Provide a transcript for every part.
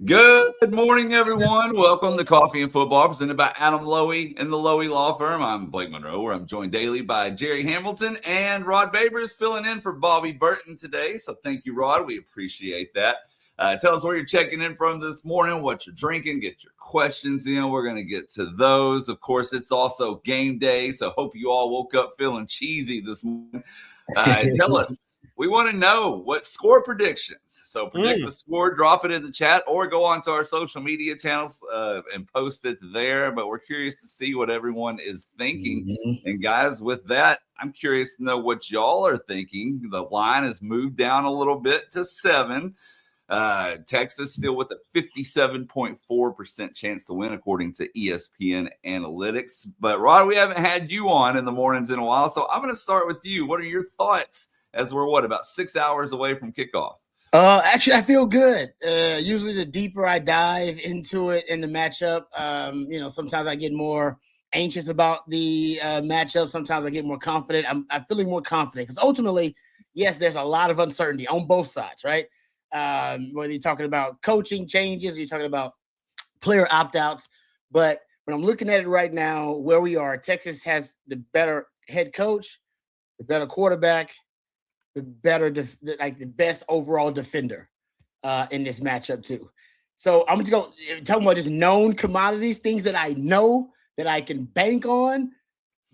Good morning, everyone. Welcome to Coffee and Football, presented by Adam Lowy and the Lowy Law Firm. I'm Blake Monroe, where I'm joined daily by Jerry Hamilton and Rod Babers, filling in for Bobby Burton today. So thank you, Rod. We appreciate that. Tell us where you're checking in from this morning, what you're drinking, get your questions in. We're going to get to those. Of course, it's also game day, so hope you all woke up feeling cheesy this morning. Tell us. We want to know what score predictions. So predict the score, drop it in the chat, or go onto our social media channels and post it there. But we're curious to see what everyone is thinking. And guys, with that, I'm curious to know what y'all are thinking. The line has moved down a little bit to 7. Texas still with a 57.4% chance to win, according to ESPN Analytics. But Rod, we haven't had you on in the mornings in a while, so I'm going to start with you. What are your thoughts as we're about 6 hours away from kickoff? Actually, I feel good. Usually the deeper I dive into it in the matchup, sometimes I get more anxious about the matchup. Sometimes I get more confident. I'm feeling more confident because ultimately, yes, there's a lot of uncertainty on both sides, right? Whether you're talking about coaching changes or you're talking about player opt-outs. But when I'm looking at it right now, where we are, Texas has the better head coach, the better quarterback, the best overall defender in this matchup too. So I'm just going talking about just known commodities, things that I know that I can bank on.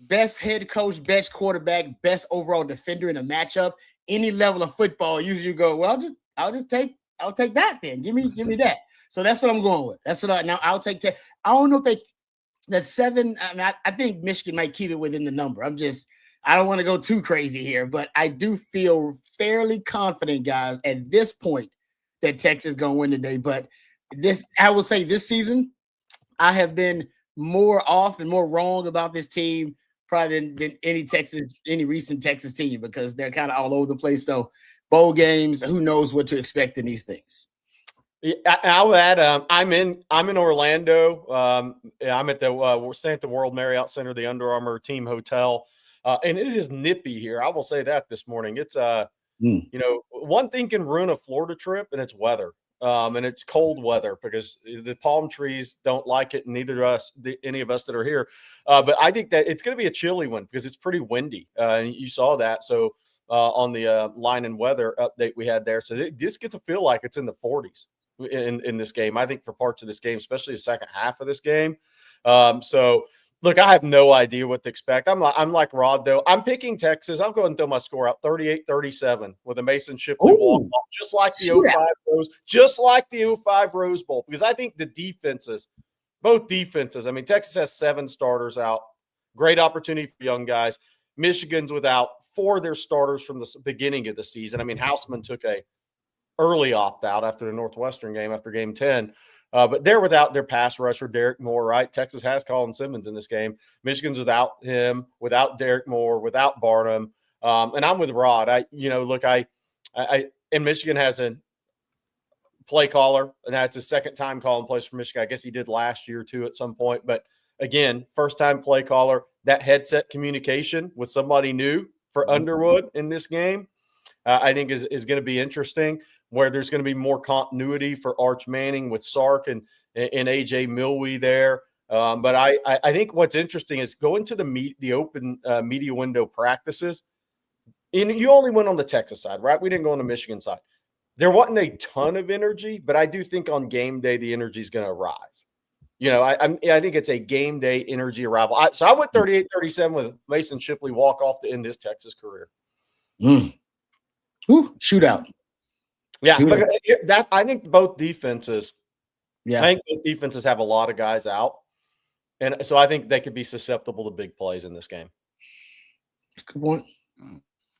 Best head coach, best quarterback, best overall defender in a matchup. Any level of football, usually you go, well, I'll take that then. Give me that. So that's what I'm going with. That's what I'll take 10. I don't know if the 7. I think Michigan might keep it within the number. I don't want to go too crazy here, but I do feel fairly confident, guys, at this point that Texas is going to win today. But I will say this season, I have been more off and more wrong about this team probably than any recent Texas team, because they're kind of all over the place. So bowl games, who knows what to expect in these things. I'll add. I'm in Orlando. I'm at we're staying at the World Marriott Center, the Under Armour team hotel. And it is nippy here. I will say that this morning. It's one thing can ruin a Florida trip, and it's weather. And it's cold weather because the palm trees don't like it, and neither do any of us that are here. But I think that it's going to be a chilly one because it's pretty windy. And you saw that. So on the line and weather update we had there. So this gets to feel like it's in the 40s in this game. I think for parts of this game, especially the second half of this game. Look, I have no idea what to expect. I'm like Rod, though. I'm picking Texas. I'll go ahead and throw my score out 38-37 with a Mason Shipley walk off, just like the 05 Rose Bowl, because I think both defenses. I mean, Texas has 7 starters out. Great opportunity for young guys. Michigan's without 4 of their starters from the beginning of the season. I mean, Houseman took a early opt-out after the Northwestern game, after game 10. But they're without their pass rusher, Derek Moore, right? Texas has Colin Simmons in this game. Michigan's without him, without Derek Moore, without Barnum. And I'm with Rod. And Michigan has a play caller, and that's his second time calling plays for Michigan. I guess he did last year too at some point. But again, first time play caller, that headset communication with somebody new for Underwood in this game, I think is going to be interesting, where there's going to be more continuity for Arch Manning with Sark and A.J. Milwee there. But I think what's interesting is going to the open media window practices. And you only went on the Texas side, right? We didn't go on the Michigan side. There wasn't a ton of energy, but I do think on game day the energy is going to arrive. I think it's a game day energy arrival. So I went 38-37 with Mason Shipley walk off to end his Texas career. Shootout. Yeah, but I think both defenses. Yeah, I think both defenses have a lot of guys out, and so I think they could be susceptible to big plays in this game. That's a good point.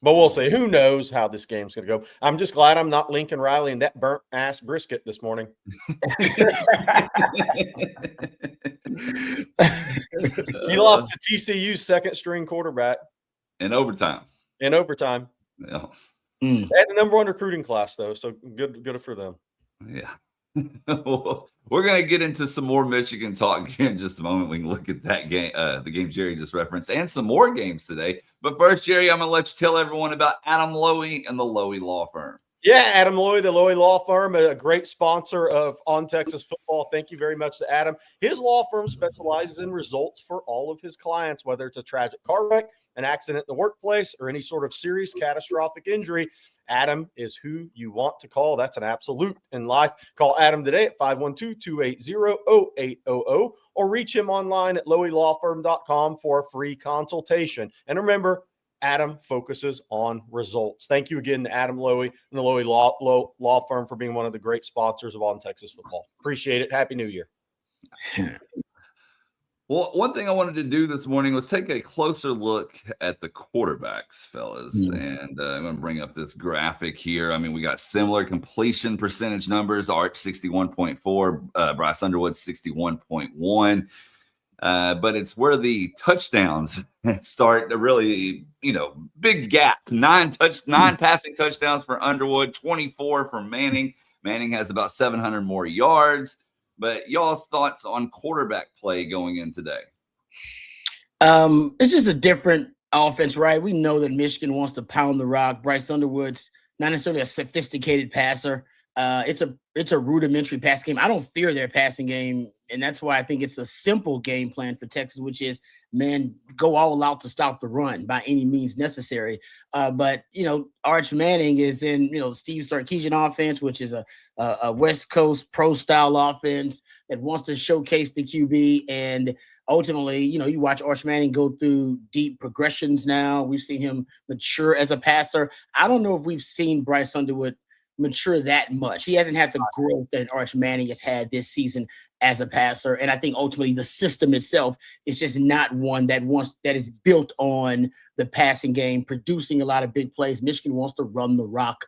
But we'll see. Who knows how this game's going to go? I'm just glad I'm not Lincoln Riley and that burnt ass brisket this morning. He lost to TCU's second string quarterback in overtime. Yeah. They had the number 1 recruiting class, though, so good for them. Yeah. We're going to get into some more Michigan talk here in just a moment. We can look at that game, the game Jerry just referenced, and some more games today. But first, Jerry, I'm going to let you tell everyone about Adam Lowy and the Lowy Law Firm. Yeah, Adam Lowy, the Lowy Law Firm, a great sponsor of On Texas Football. Thank you very much to Adam. His law firm specializes in results for all of his clients, whether it's a tragic car wreck, an accident in the workplace, or any sort of serious catastrophic injury. Adam is who you want to call. That's an absolute in life. Call Adam today at 512-280-0800 or reach him online at loweylawfirm.com for a free consultation. And remember, Adam focuses on results. Thank you again to Adam Lowy and the Lowy Law Firm for being one of the great sponsors of On Texas Football. Appreciate it. Happy New Year. Well, one thing I wanted to do this morning was take a closer look at the quarterbacks, fellas. And I'm going to bring up this graphic here. I mean, we got similar completion percentage numbers. Arch 61.4, Bryce Underwood 61.1. But it's where the touchdowns start to really, big gap. 9 passing touchdowns for Underwood, 24 for Manning. Manning has about 700 more yards. But y'all's thoughts on quarterback play going in today? It's just a different offense, right? We know that Michigan wants to pound the rock. Bryce Underwood's not necessarily a sophisticated passer. It's a rudimentary pass game. I don't fear their passing game, and that's why I think it's a simple game plan for Texas, which is, man, go all out to stop the run by any means necessary. But Arch Manning is in Steve Sarkisian offense, which is a West Coast pro style offense that wants to showcase the QB. And ultimately, you watch Arch Manning go through deep progressions now. We've seen him mature as a passer. I don't know if we've seen Bryce Underwood mature that much. He hasn't had the growth that an Arch Manning has had this season as a passer. And I think ultimately the system itself is just not one that is built on the passing game, producing a lot of big plays. Michigan wants to run the rock.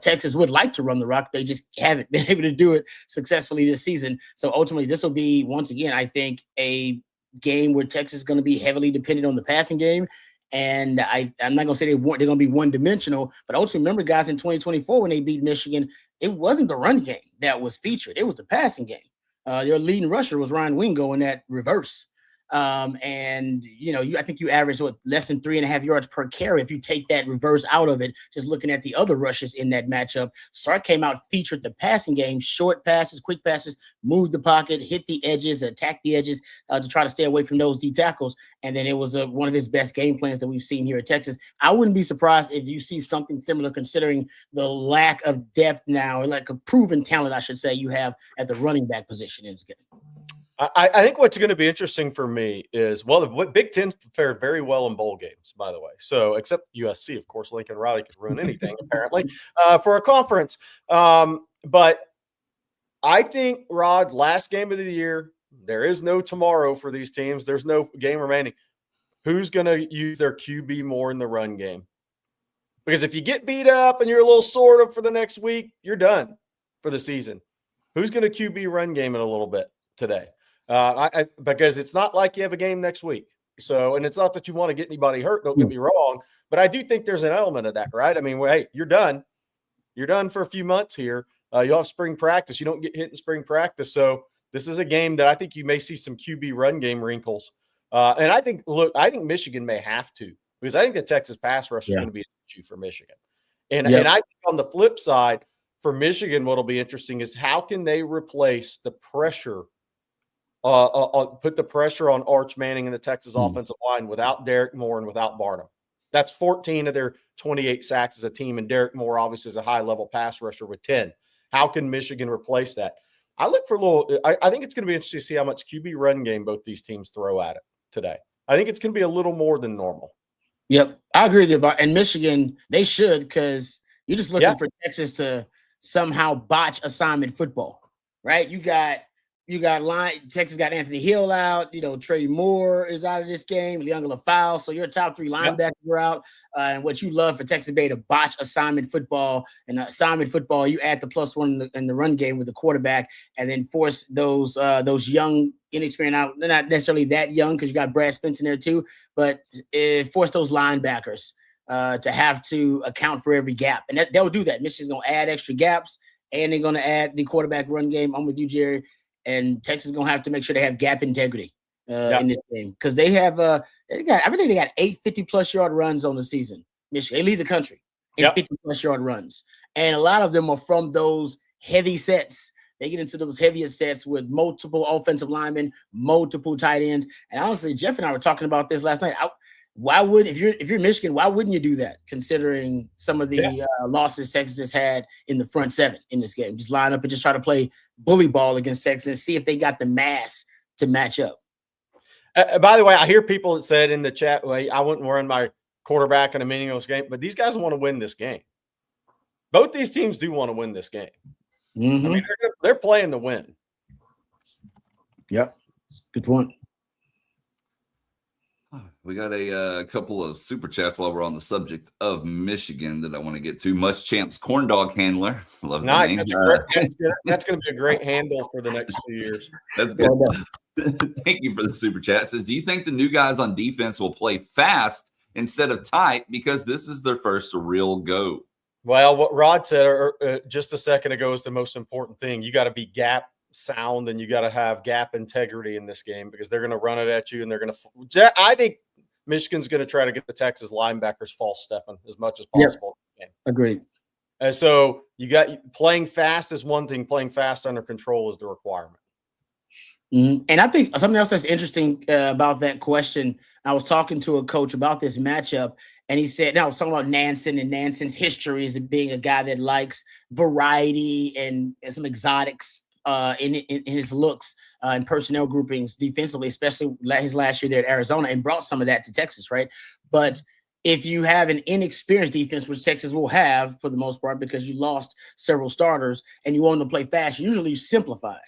Texas would like to run the rock. They just haven't been able to do it successfully this season. So ultimately this will be, once again, I think a game where Texas is going to be heavily dependent on the passing game. And I'm not going to say they're going to be one-dimensional, but also remember, guys, in 2024 when they beat Michigan, it wasn't the run game that was featured. It was the passing game. Their leading rusher was Ryan Wingo in that reverse. And I think you averaged less than 3.5 yards per carry if you take that reverse out of it. Just looking at the other rushes in that matchup, Sark came out, featured the passing game, short passes, quick passes, moved the pocket, hit the edges, attacked the edges to try to stay away from those D tackles. And then it was one of his best game plans that we've seen here at Texas. I wouldn't be surprised if you see something similar, considering the lack of depth now, or like a proven talent, I should say, you have at the running back position in this game. I think what's going to be interesting for me is, the Big Ten fared very well in bowl games, by the way. So, except USC, of course, Lincoln Riley could ruin anything, apparently, for a conference. But I think, Rod, last game of the year, there is no tomorrow for these teams. There's no game remaining. Who's going to use their QB more in the run game? Because if you get beat up and you're a little sore for the next week, you're done for the season. Who's going to QB run game in a little bit today? Because it's not like you have a game next week. So, and it's not that you want to get anybody hurt, don't get me wrong, but I do think there's an element of that, right? I mean, hey, you're done. You're done for a few months here. You'll have spring practice. You don't get hit in spring practice. So this is a game that I think you may see some QB run game wrinkles. And I think Michigan may have to, because I think the Texas pass rush is going to be an issue for Michigan. And I think on the flip side for Michigan, what'll be interesting is how can they replace the pressure put the pressure on Arch Manning and the Texas offensive line without Derek Moore and without Barnum. That's 14 of their 28 sacks as a team, and Derek Moore obviously is a high-level pass rusher with 10. How can Michigan replace that? I look for I think it's going to be interesting to see how much QB run game both these teams throw at it today. I think it's going to be a little more than normal. Yep, I agree with you about. And Michigan, they should, because you're just looking for Texas to somehow botch assignment football, right? You got Texas got Anthony Hill out. Trey Moore is out of this game. Leonga Lafau. So your top 3 linebackers are out. And what you love for Texas Bay to botch assignment football. And assignment football, you add the +1 in the run game with the quarterback, and then force those young, inexperienced out. They're not necessarily that young because you got Brad Spence in there too, but force those linebackers to have to account for every gap. And they'll do that. Michigan's going to add extra gaps, and they're going to add the quarterback run game. I'm with you, Jerry. And Texas is going to have to make sure they have gap integrity in this game, because they have I believe they got 8 50-plus yard runs on the season. Michigan, they lead the country and 50-plus yard runs. And a lot of them are from those heavy sets. They get into those heavier sets with multiple offensive linemen, multiple tight ends. And honestly, Jeff and I were talking about this last night. If you're Michigan, why wouldn't you do that? Considering some of the losses Texas has had in the front seven in this game, just line up and just try to play bully ball against Texas and see if they got the mass to match up. By the way, I hear people that said in the chat, well, I wouldn't run my quarterback in a meaningless game, but these guys want to win this game. Both these teams do want to win this game. Mm-hmm. I mean, they're playing to win. Yep. Good point. We got a couple of super chats while we're on the subject of Michigan that I want to get to. Muschamp's corn dog handler. Love nice. That That's going to be a great handle for the next few years. That's good. Thank you for the super chat. It says, do you think the new guys on defense will play fast instead of tight because this is their first real go? Well, what Rod said just a second ago is the most important thing. You got to be gap sound and you got to have gap integrity in this game because they're going to run it at you and they're going to – I think Michigan's going to try to get the Texas linebackers false stepping as much as possible. Yep. Agreed. So you got playing fast is one thing. Playing fast under control is the requirement. Mm-hmm. And I think something else that's interesting about that question, I was talking to a coach about this matchup, and he said, now I was talking about Nansen and Nansen's history as being a guy that likes variety and some exotics in his looks and personnel groupings defensively, especially his last year there at Arizona, and brought some of that to Texas, right? But if you have an inexperienced defense, which Texas will have for the most part because you lost several starters and you want them to play fast, usually you simplify it.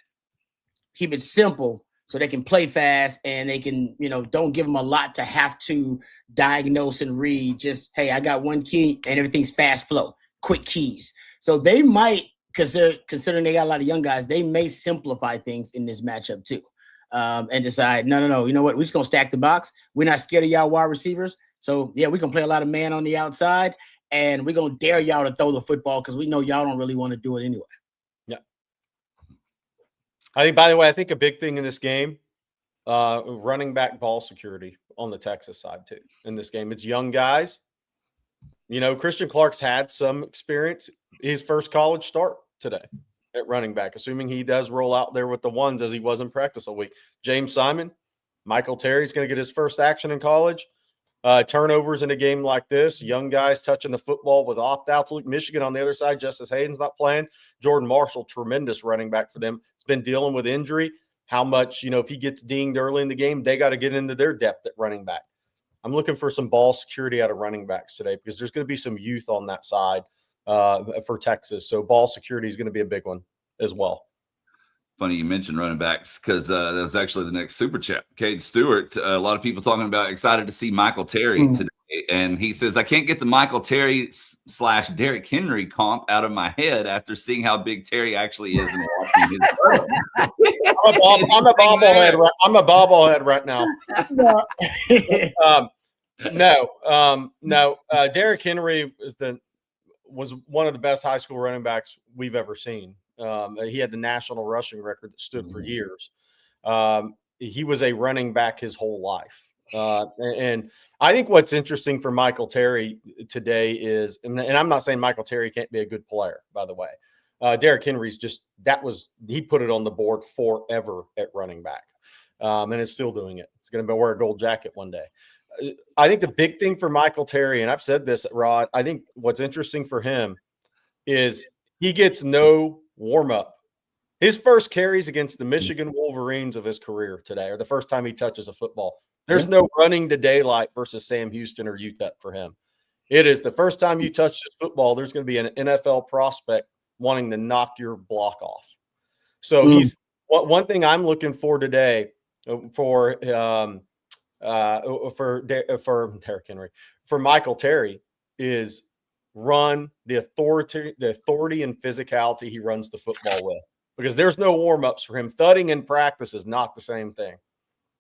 Keep it simple so they can play fast and they can, don't give them a lot to have to diagnose and read. Just, hey, I got one key and everything's fast flow, quick keys. So they might, considering they got a lot of young guys, they may simplify things in this matchup too and decide, no, you know what? We're just going to stack the box. We're not scared of y'all wide receivers. So, yeah, we're going to play a lot of man on the outside and we're going to dare y'all to throw the football because we know y'all don't really want to do it anyway. I think, by the way, I think a big thing in this game, running back ball security on the Texas side too. In this game, it's young guys. Christian Clark's had some experience. His first college start today at running back, assuming he does roll out there with the ones as he was in practice all week. James Simon, Michael Terry's going to get his first action in college. Turnovers in a game like this, young guys touching the football with opt-outs. Look, Michigan on the other side, Justice Hayden's not playing. Jordan Marshall, tremendous running back for them. It's been dealing with injury. How much, if he gets dinged early in the game, they got to get into their depth at running back. I'm looking for some ball security out of running backs today because there's going to be some youth on that side for Texas. So ball security is going to be a big one as well. Funny you mentioned running backs because that was actually the next super chat. Cade Stewart, a lot of people talking about excited to see Michael Terry today. And he says, I can't get the Michael Terry / Derrick Henry comp out of my head after seeing how big Terry actually is. And watching his I'm a bobblehead. I'm a bobblehead right now. No. Derrick Henry was one of the best high school running backs we've ever seen. He had the national rushing record that stood for years. He was a running back his whole life. And I think what's interesting for Michael Terry today is, and I'm not saying Michael Terry can't be a good player, by the way. Derrick Henry's he put it on the board forever at running back. And is still doing it. He's going to wear a gold jacket one day. I think the big thing for Michael Terry, and I've said this, Rod, I think what's interesting for him is he gets no warm-up. His first carries against the Michigan Wolverines of his career today, or the first time he touches a football. There's no running to daylight versus Sam Houston or UTEP for him. It is the first time you touch this football, there's going to be an NFL prospect wanting to knock your block off. So he's one thing I'm looking for today for Derrick Henry, for Michael Terry is run the authority and physicality he runs the football with, because there's no warm-ups for him. Thudding in practice is not the same thing.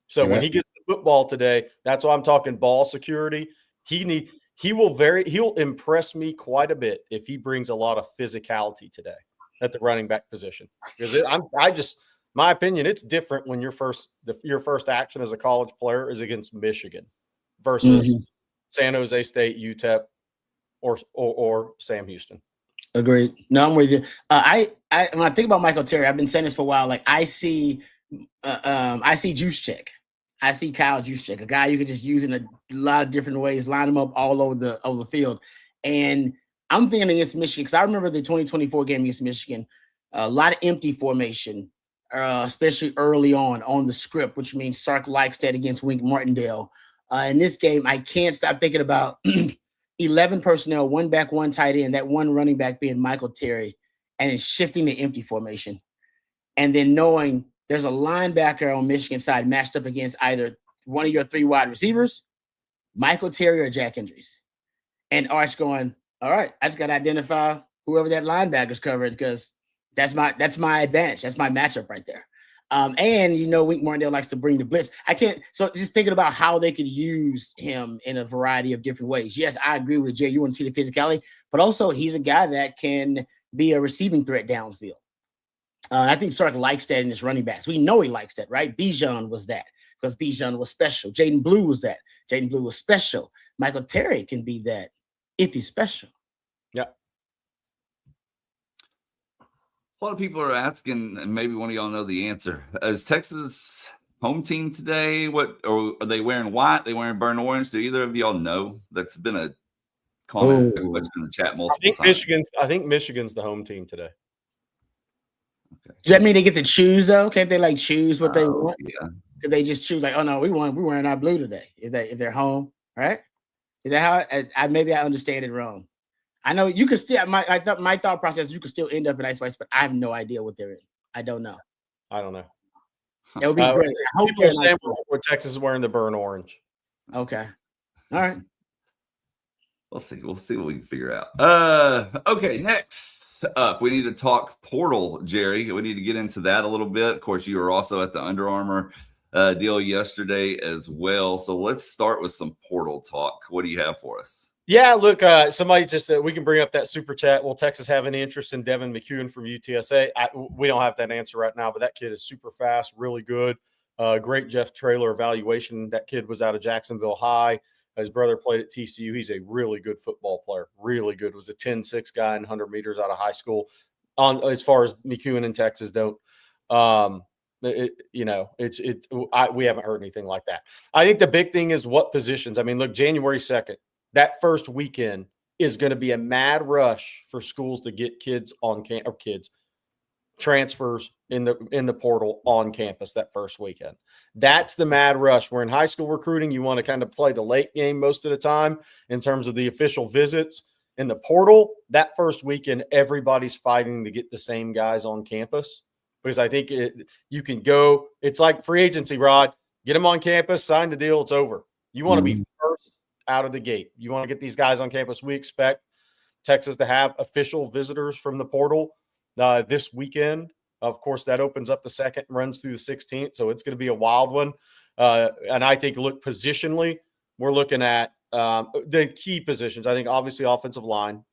So when he gets the football today, that's why I'm talking ball security. He'll impress me quite a bit if he brings a lot of physicality today at the running back position. Because my opinion, it's different when your first action as a college player is against Michigan versus San Jose State, UTEP, or Sam Houston. Agreed. No, I'm with you. I when I think about Michael Terry, I've been saying this for a while. Like I see Juice Check. I see Kyle Juice Check, a guy you could just use in a lot of different ways, line him up all over the field. And I'm thinking against Michigan because I remember the 2024 game against Michigan, a lot of empty formation, especially early on the script, which means Sark Likestad against Wink Martindale. In this game, I can't stop thinking about 11 personnel, one back, one tight end, that one running back being Michael Terry, and then shifting to empty formation. And then knowing there's a linebacker on Michigan side matched up against either one of your 3 wide receivers, Michael Terry or Jack Hendricks. And Arch going, all right, I just got to identify whoever that linebacker's covered because that's my advantage. That's my matchup right there. And Wink Martindale likes to bring the blitz. So just thinking about how they could use him in a variety of different ways. Yes, I agree with Jay. You want to see the physicality, but also he's a guy that can be a receiving threat downfield. I think Sark likes that in his running backs. We know he likes that, right? Bijan was that because Bijan was special. Jaden Blue was that. Jaden Blue was special. Michael Terry can be that if he's special. Yeah. A lot of people are asking, and maybe one of y'all know the answer. Is Texas home team today? Or are they wearing white? They wearing burnt orange? Do either of y'all know? That's been a comment, a question in the chat multiple times. I think Michigan's the home team today. Okay. Does that mean they get to choose though? Can't they choose what they want? Yeah. Could they just choose oh no, we're wearing our blue today if they're home, right? Is that how I maybe I understand it wrong? I know you could still my thought process you could still end up in ice spice, but I have no idea what they're in. I don't know. It would be great. I hope people are saying where Texas is wearing the burnt orange. Okay. All right. We'll see what we can figure out. Okay, next up, we need to talk portal, Jerry. We need to get into that a little bit. Of course, you were also at the Under Armour deal yesterday as well. So let's start with some portal talk. What do you have for us? Yeah, look, somebody just said we can bring up that super chat. Will Texas have any interest in Devin McEwen from UTSA? We don't have that answer right now, but that kid is super fast, really good. Great Jeff Traylor evaluation. That kid was out of Jacksonville High. His brother played at TCU. He's a really good football player, really good. Was a 10-6 guy in 100 meters out of high school. As far as McEwen in Texas don't, we haven't heard anything like that. I think the big thing is what positions. I mean, look, January 2nd, that first weekend is going to be a mad rush for schools to get kids on transfers in the portal on campus that first weekend. That's the mad rush. Where in high school recruiting, you want to kind of play the late game most of the time in terms of the official visits. In the portal, that first weekend, everybody's fighting to get the same guys on campus because I think you can go. It's like free agency, Rod. Get them on campus, sign the deal, it's over. You want to be first out of the gate. You want to get these guys on campus. We expect Texas to have official visitors from the portal this weekend. Of course, that opens up the 2nd and runs through the 16th, so it's going to be a wild one. And I think, look, positionally, we're looking at the key positions. I think, obviously, offensive line,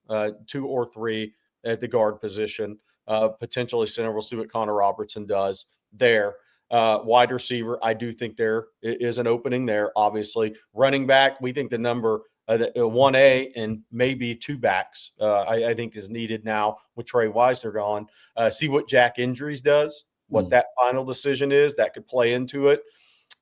2 or 3 at the guard position, potentially center. We'll see what Connor Robertson does there. Wide receiver, I do think there is an opening there, obviously. Running back, we think the number 1A and maybe 2 backs, I think is needed now with Trey Wisner gone. See what Jack Injuries does, what that final decision is. That could play into it.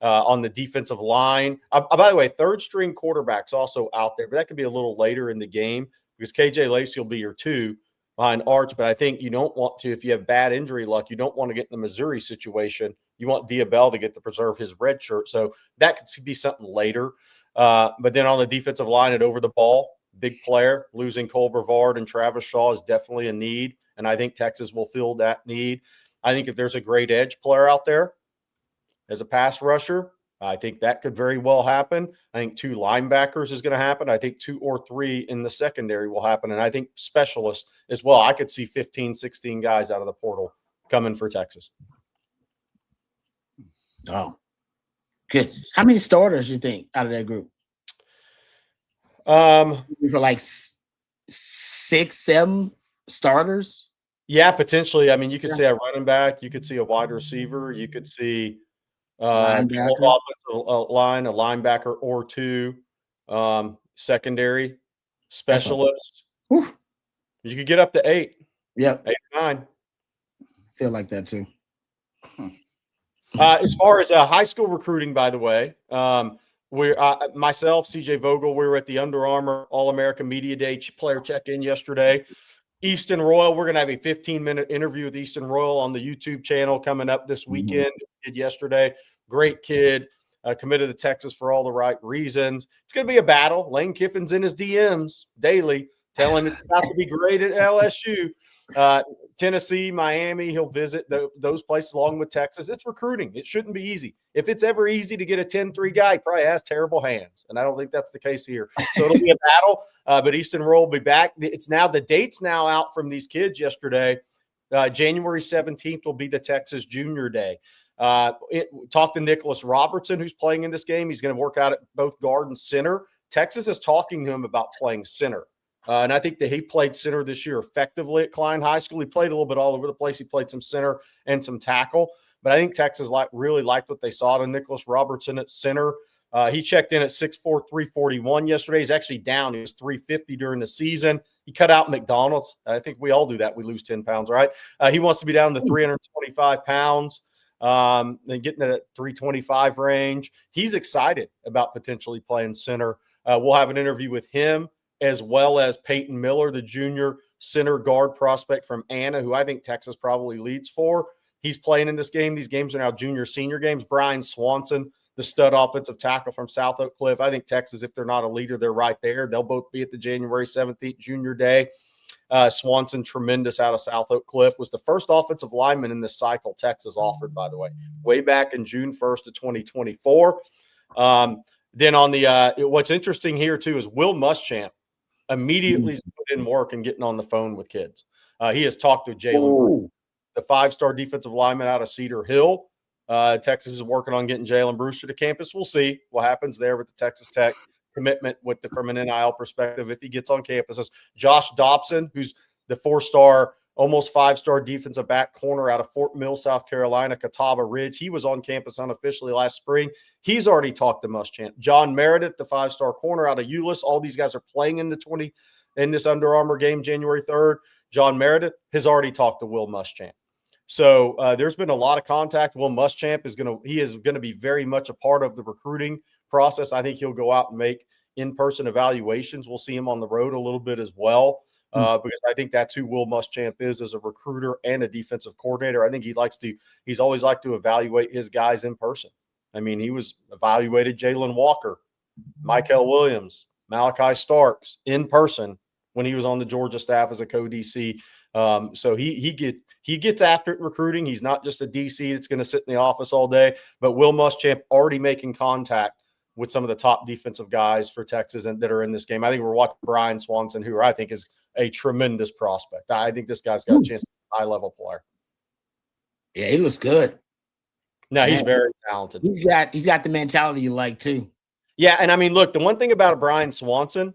On the defensive line. By the way, 3rd-string quarterback's also out there, but that could be a little later in the game because KJ Lacey will be your 2 behind Arch. But I think you don't want to, if you have bad injury luck, you don't want to get in the Missouri situation. You want Diabell to get to preserve his red shirt. So that could be something later. But then on the defensive line and over the ball, big player, losing Cole Brevard and Travis Shaw is definitely a need. And I think Texas will fill that need. I think if there's a great edge player out there as a pass rusher, I think that could very well happen. I think 2 linebackers is going to happen. I think 2 or 3 in the secondary will happen. And I think specialists as well. I could see 15, 16 guys out of the portal coming for Texas. Oh, good. How many starters do you think out of that group? For like 6, 7 starters? Yeah, potentially. I mean, you could see a running back. You could see a wide receiver. You could see offensive line, a linebacker or 2, secondary. specialists. Whew. You could get up to 8. Yep. 8 or 9. Feel like that too. As far as high school recruiting, by the way, myself, CJ Vogel, we were at the Under Armour All-American Media Day player check-in yesterday. Easton Royal, we're going to have a 15-minute interview with Easton Royal on the YouTube channel coming up this weekend. Did yesterday. Great kid, committed to Texas for all the right reasons. It's going to be a battle. Lane Kiffin's in his DMs daily, telling him it's about to be great at LSU. Tennessee, Miami, he'll visit those places along with Texas. It's recruiting. It shouldn't be easy. If it's ever easy to get a 10-3 guy, he probably has terrible hands, and I don't think that's the case here. So it'll be a battle, but Easton Royal will be back. The date's now out from these kids yesterday. January 17th will be the Texas Junior Day. Talked to Nicholas Robertson, who's playing in this game. He's going to work out at both guard and center. Texas is talking to him about playing center. And I think that he played center this year effectively at Klein High School. He played a little bit all over the place. He played some center and some tackle. But I think Texas really liked what they saw to Nicholas Robertson at center. He checked in at 6'4", 341 yesterday. He's actually down. He was 350 during the season. He cut out McDonald's. I think we all do that. We lose 10 pounds, right? He wants to be down to 325 pounds. Then getting to that 325 range. He's excited about potentially playing center. We'll have an interview with him, as well as Peyton Miller, the junior center guard prospect from Anna, who I think Texas probably leads for. He's playing in this game. These games are now junior-senior games. Brian Swanson, the stud offensive tackle from South Oak Cliff. I think Texas, if they're not a leader, they're right there. They'll both be at the January 17th Junior Day. Swanson, tremendous out of South Oak Cliff, was the first offensive lineman in this cycle Texas offered, by the way, way back in June 1st of 2024. Then on the what's interesting here, too, is Will Muschamp immediately put in work and getting on the phone with kids. He has talked to Jalen, the 5-star defensive lineman out of Cedar Hill. Texas is working on getting Jalen Brewster to campus. We'll see what happens there with the Texas Tech commitment from an NIL perspective if he gets on campuses. Josh Dobson, who's the 4-star, almost 5-star defensive back corner out of Fort Mill, South Carolina, Catawba Ridge. He was on campus unofficially last spring. He's already talked to Muschamp. John Meredith, the 5-star corner out of Euless. All these guys are playing in this Under Armour game January 3rd. John Meredith has already talked to Will Muschamp. So there's been a lot of contact. Will Muschamp is going to be very much a part of the recruiting process. I think he'll go out and make in-person evaluations. We'll see him on the road a little bit as well. Because I think that's who Will Muschamp is as a recruiter and a defensive coordinator. I think he's always liked to evaluate his guys in person. I mean, he was evaluated Jalen Walker, Michael Williams, Malachi Starks in person when he was on the Georgia staff as a co-DC. So he gets after it in recruiting. He's not just a DC that's going to sit in the office all day, but Will Muschamp already making contact with some of the top defensive guys for Texas and that are in this game. I think we're watching Brian Swanson, who I think is a tremendous prospect. I think this guy's got a chance to be a high-level player. Yeah, he looks good. No, he's very talented. He's got the mentality you like, too. Yeah, and I mean, look, the one thing about Brian Swanson,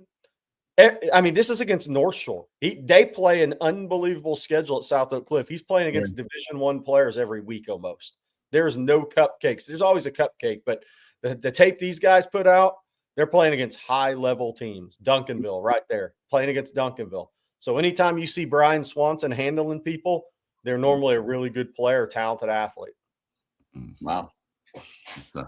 I mean, this is against North Shore. They play an unbelievable schedule at South Oak Cliff. He's playing against Division I players every week almost. There's no cupcakes. There's always a cupcake, but the tape these guys put out, they're playing against high-level teams. Duncanville right there, playing against Duncanville. So anytime you see Brian Swanson handling people, they're normally a really good player, talented athlete. Wow. A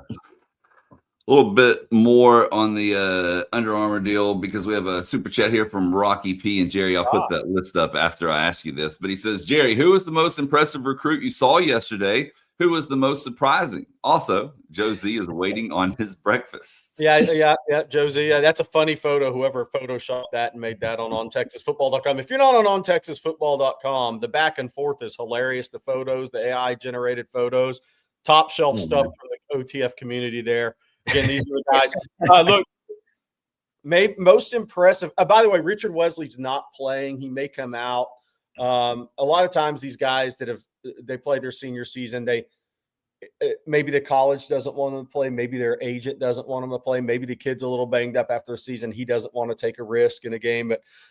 little bit more on the Under Armour deal because we have a super chat here from Rocky P. And Jerry, I'll put that list up after I ask you this. But he says, Jerry, who was the most impressive recruit you saw yesterday? Who was the most surprising? Also, Joe Z is waiting on his breakfast. Yeah, Joe Z. That's a funny photo, whoever photoshopped that and made that on OnTexasFootball.com. If you're not on OnTexasFootball.com, the back and forth is hilarious. The photos, the AI-generated photos, top shelf stuff from the OTF community there. Again, these are the guys. Look, most impressive. By the way, Richard Wesley's not playing. He may come out. A lot of times these guys that they play their senior season, maybe the college doesn't want them to play. Maybe their agent doesn't want them to play. Maybe the kid's a little banged up after a season. He doesn't want to take a risk in a game.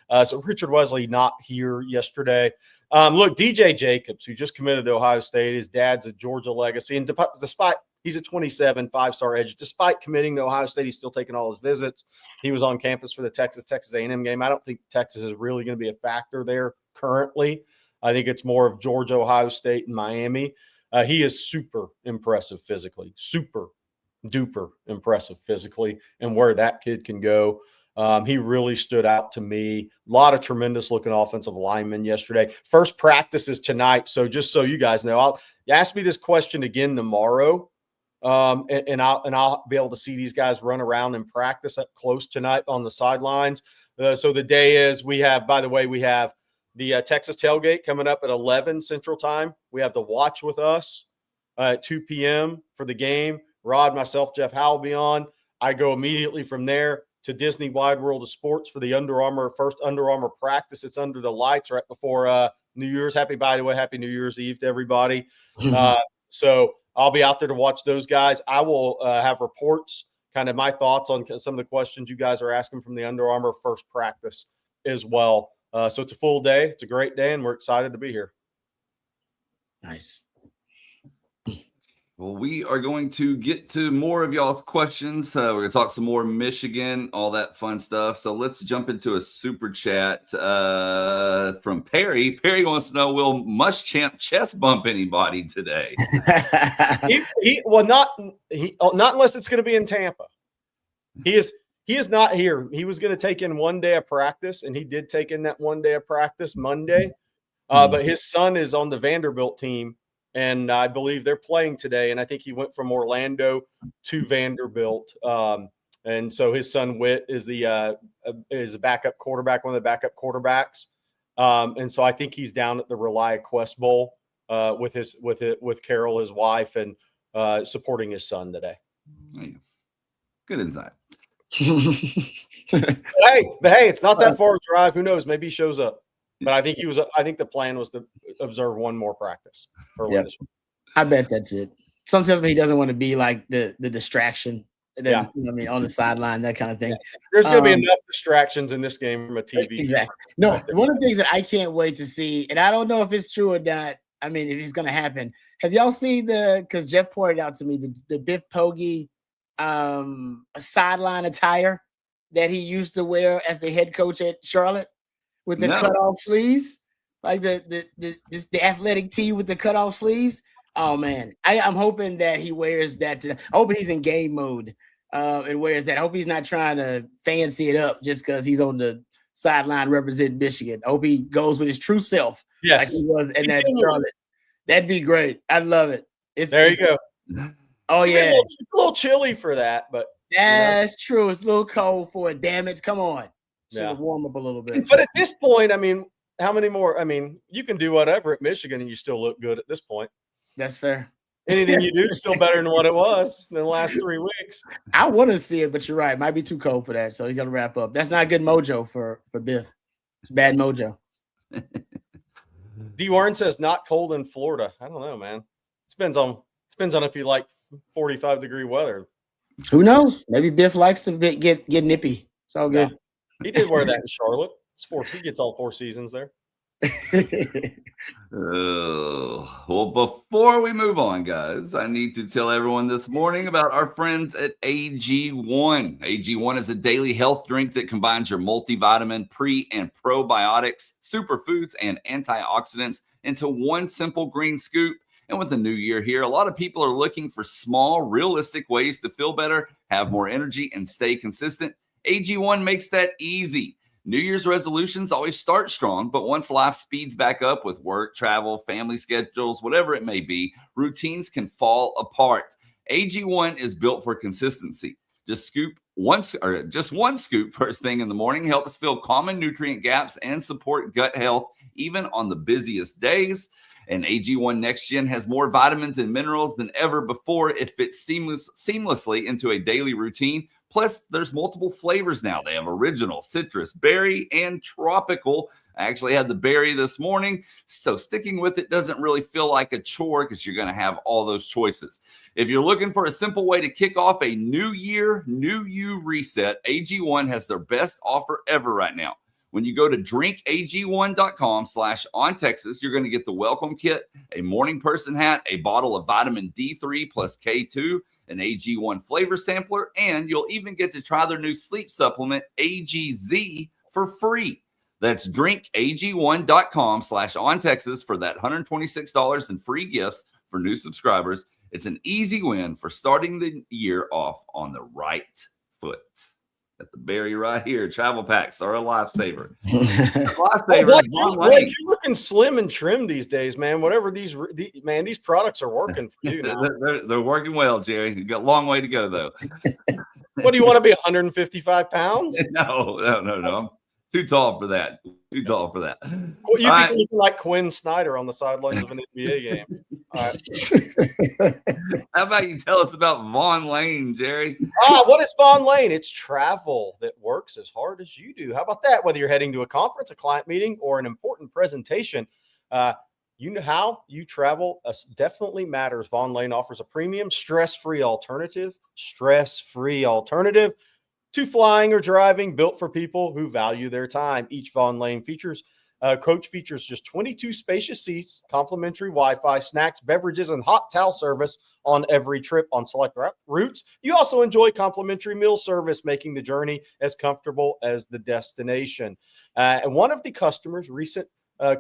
But so Richard Wesley not here yesterday. Look, DJ Jacobs, who just committed to Ohio State, his dad's a Georgia legacy. And despite He's a 27, 5-star edge. Despite committing to Ohio State, he's still taking all his visits. He was on campus for the Texas A&M game. I don't think Texas is really going to be a factor there currently. I think it's more of Georgia, Ohio State, and Miami. He is super impressive physically, super duper impressive physically, and where that kid can go. He really stood out to me. A lot of tremendous looking offensive linemen yesterday. First practice is tonight. So just so you guys know, I'll ask me this question again tomorrow. And I'll be able to see these guys run around and practice up close tonight on the sidelines. So the day is, we have the Texas tailgate coming up at 11 Central Time. We have the watch with us at 2 p.m. for the game. Rod, myself, Jeff Howell will be on. I go immediately from there to Disney Wide World of Sports for the first Under Armour practice. It's under the lights right before New Year's. By the way, happy New Year's Eve to everybody. So I'll be out there to watch those guys. I will have reports, kind of my thoughts on some of the questions you guys are asking from the Under Armour first practice as well. So it's a full day. It's a great day, and we're excited to be here. Nice. Well, we are going to get to more of y'all's questions. We're going to talk some more Michigan, all that fun stuff. So let's jump into a super chat from Perry. Perry wants to know, will Muschamp chest bump anybody today? Not unless it's going to be in Tampa. He is not here. He was going to take in 1 day of practice, and he did take in that 1 day of practice Monday. But his son is on the Vanderbilt team, and I believe they're playing today. And I think he went from Orlando to Vanderbilt. And so his son Whit is a backup quarterback, one of the backup quarterbacks. And so I think he's down at the Relia Quest Bowl with Carol, his wife, and supporting his son today. Good insight. Hey, it's not that far a drive. Who knows? Maybe he shows up. But I think the plan was to observe one more practice. Yep. I bet that's it. Some tells me he doesn't want to be like the distraction. And then, on the sideline, that kind of thing. There's going to be enough distractions in this game from a TV. Exactly. No, one of the things that I can't wait to see, and I don't know if it's true or not. I mean, if it's going to happen. Have y'all seen because Jeff pointed out to me the Biff Poggi sideline attire that he used to wear as the head coach at Charlotte with the cutoff sleeves, like the athletic tee with the cutoff sleeves. Oh man, I'm hoping that he wears that. I hope he's in game mode and wears that. I hope he's not trying to fancy it up just because he's on the sideline representing Michigan. I hope he goes with his true self, like he was in that Charlotte. That'd be great. I'd love it. There you go. Oh yeah, it's a little chilly for that, but that's true. It's a little cold for it. Damn it! Come on, should warm up a little bit. But at this point, I mean, how many more? I mean, you can do whatever at Michigan, and you still look good at this point. That's fair. Anything you do is still better than what it was in the last 3 weeks. I want to see it, but you're right. It might be too cold for that, so you got to wrap up. That's not good mojo for Biff. It's bad mojo. D. Warren says not cold in Florida. I don't know, man. Depends on if you like 45-degree weather. Who knows? Maybe Biff likes to get nippy. It's all good. He did wear that in Charlotte. He gets all 4 seasons there. Well, before we move on, guys, I need to tell everyone this morning about our friends at AG1. AG1 is a daily health drink that combines your multivitamin, pre and probiotics, superfoods, and antioxidants into one simple green scoop. And with the new year here, a lot of people are looking for small, realistic ways to feel better, have more energy, and stay consistent. AG1 makes that easy. New Year's resolutions always start strong, but once life speeds back up with work, travel, family schedules, whatever it may be, routines can fall apart. AG1 is built for consistency. Just one scoop first thing in the morning helps fill common nutrient gaps and support gut health even on the busiest days. And AG1 Next Gen has more vitamins and minerals than ever before. It fits seamlessly into a daily routine. Plus, there's multiple flavors now. They have original, citrus, berry, and tropical. I actually had the berry this morning, so sticking with it doesn't really feel like a chore because you're going to have all those choices. If you're looking for a simple way to kick off a new year, new you reset, AG1 has their best offer ever right now. When you go to drinkag1.com/ontexas, you're going to get the welcome kit, a morning person hat, a bottle of vitamin D3 plus K2, an AG1 flavor sampler, and you'll even get to try their new sleep supplement, AGZ, for free. That's drinkag1.com/ontexas for that $126 in free gifts for new subscribers. It's an easy win for starting the year off on the right foot. Got the berry right here. Travel packs are a lifesaver. Blake, you're looking slim and trim these days, man. Whatever these products are working for you now. They're working well, Jerry. You got a long way to go, though. What do you want to be, 155 pounds? No. I'm too tall for that. Well, you be looking like Quinn Snyder on the sidelines of an NBA game. All right. How about you tell us about Vaughn Lane, Jerry? What is Vaughn Lane? It's travel that works as hard as you do. How about that? Whether you're heading to a conference, a client meeting, or an important presentation, you know how you travel definitely matters. Vaughn Lane offers a premium, stress-free alternative to flying or driving, built for people who value their time. Each Vaughn Lane coach features just 22 spacious seats, complimentary Wi-Fi, snacks, beverages, and hot towel service on every trip on select routes. You also enjoy complimentary meal service, making the journey as comfortable as the destination. And one of the recent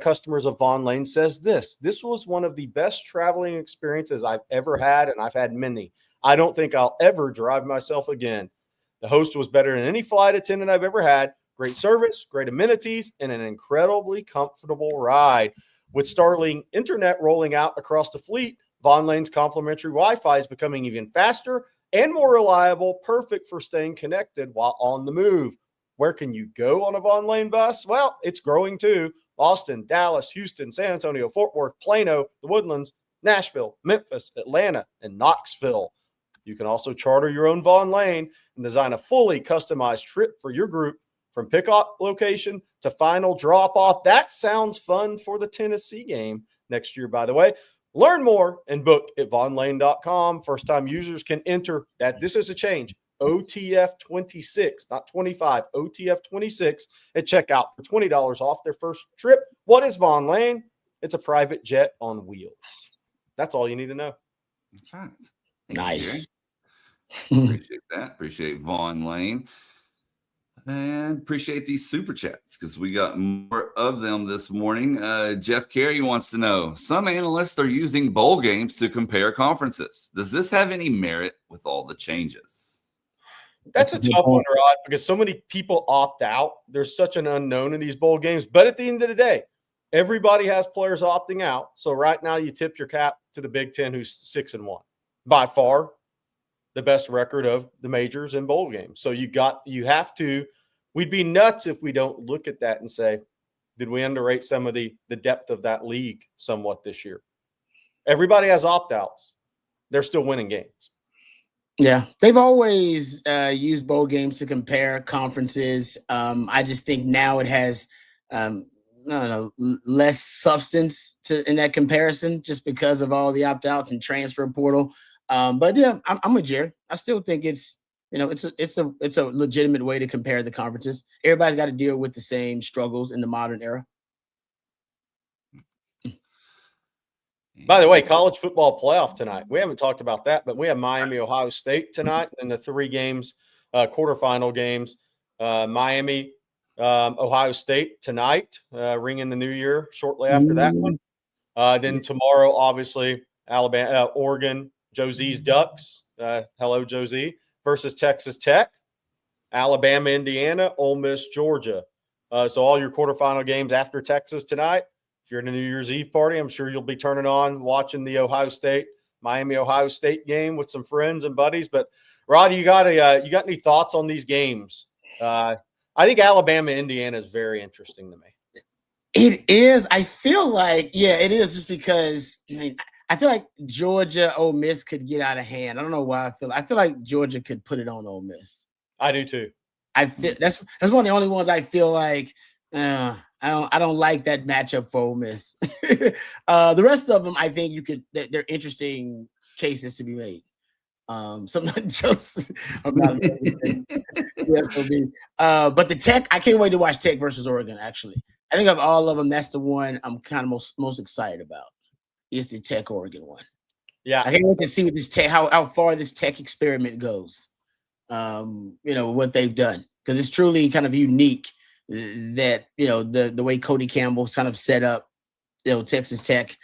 customers of Vaughn Lane says this was one of the best traveling experiences I've ever had, and I've had many. I don't think I'll ever drive myself again. The host was better than any flight attendant I've ever had. Great service, great amenities, and an incredibly comfortable ride. With Starlink internet rolling out across the fleet, Vaughn Lane's complimentary Wi-Fi is becoming even faster and more reliable, perfect for staying connected while on the move. Where can you go on a Vaughn Lane bus? Well, it's growing too. Austin, Dallas, Houston, San Antonio, Fort Worth, Plano, the Woodlands, Nashville, Memphis, Atlanta, and Knoxville. You can also charter your own Vaughn Lane and design a fully customized trip for your group, from pickup location to final drop-off. That sounds fun for the Tennessee game next year, by the way. Learn more and book at vaughnlane.com. First-time users can enter that. This is a change. OTF26, not 25, OTF26 at checkout for $20 off their first trip. What is Vaughn Lane? It's a private jet on wheels. That's all you need to know. That's right. Nice. Appreciate that. Appreciate Vaughn Lane. And appreciate these super chats because we got more of them this morning. Jeff Carey wants to know, some analysts are using bowl games to compare conferences. Does this have any merit with all the changes? That's a tough one, Rod, because so many people opt out. There's such an unknown in these bowl games. But at the end of the day, everybody has players opting out. So right now you tip your cap to the Big Ten, who's 6-1. By far the best record of the majors in bowl games. So we'd be nuts if we don't look at that and say, did we underrate some of the depth of that league somewhat this year? Everybody has opt-outs. They're still winning games. Yeah, they've always used bowl games to compare conferences. I just think now it has, less substance in that comparison just because of all the opt-outs and transfer portal. But yeah, I'm with Jerry. I still think it's a legitimate way to compare the conferences. Everybody's got to deal with the same struggles in the modern era. By the way, college football playoff tonight. We haven't talked about that, but we have Miami, Ohio State tonight in the 3 games, quarterfinal games. Miami, Ohio State tonight, ringing the new year shortly after that one. Then tomorrow, obviously, Alabama, Oregon, Josie's Ducks. Hello, Josie, versus Texas Tech. Alabama, Indiana, Ole Miss, Georgia. So all your quarterfinal games after Texas tonight. If you're in a New Year's Eve party, I'm sure you'll be turning on, watching the Miami, Ohio State game with some friends and buddies. But Rod, you got any thoughts on these games? I think Alabama, Indiana is very interesting to me. It is. I feel like, it is, just because I feel like Georgia, Ole Miss could get out of hand. I don't know why I feel like Georgia could put it on Ole Miss. I do too. I feel that's one of the only ones I feel like I don't like that matchup for Ole Miss. The rest of them, I think they're interesting cases to be made. Some jokes about USOB. But the Tech, I can't wait to watch Tech versus Oregon. Actually, I think of all of them, that's the one I'm kind of most excited about. Is the Tech Oregon one. Yeah, I can't wait to see what this Tech, how far this Tech experiment goes. What they've done, because it's truly kind of unique that the way Cody Campbell's kind of set up Texas Tech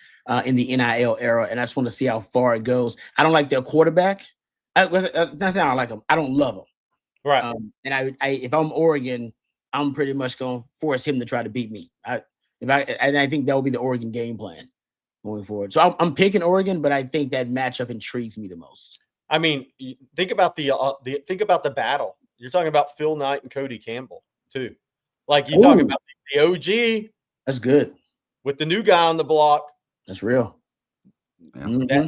in the NIL era, and I just want to see how far it goes. I don't like their quarterback. That's not I don't like him. I don't love him. right. And I if I'm Oregon, I'm pretty much going to force him to try to beat me. I think that will be the Oregon game plan going forward. So I'm picking Oregon, but I think that matchup intrigues me the most. I mean, think about the battle. You're talking about Phil Knight and Cody Campbell too. Like you talking about the OG. That's good. With the new guy on the block. That's real. Yeah. Mm-hmm.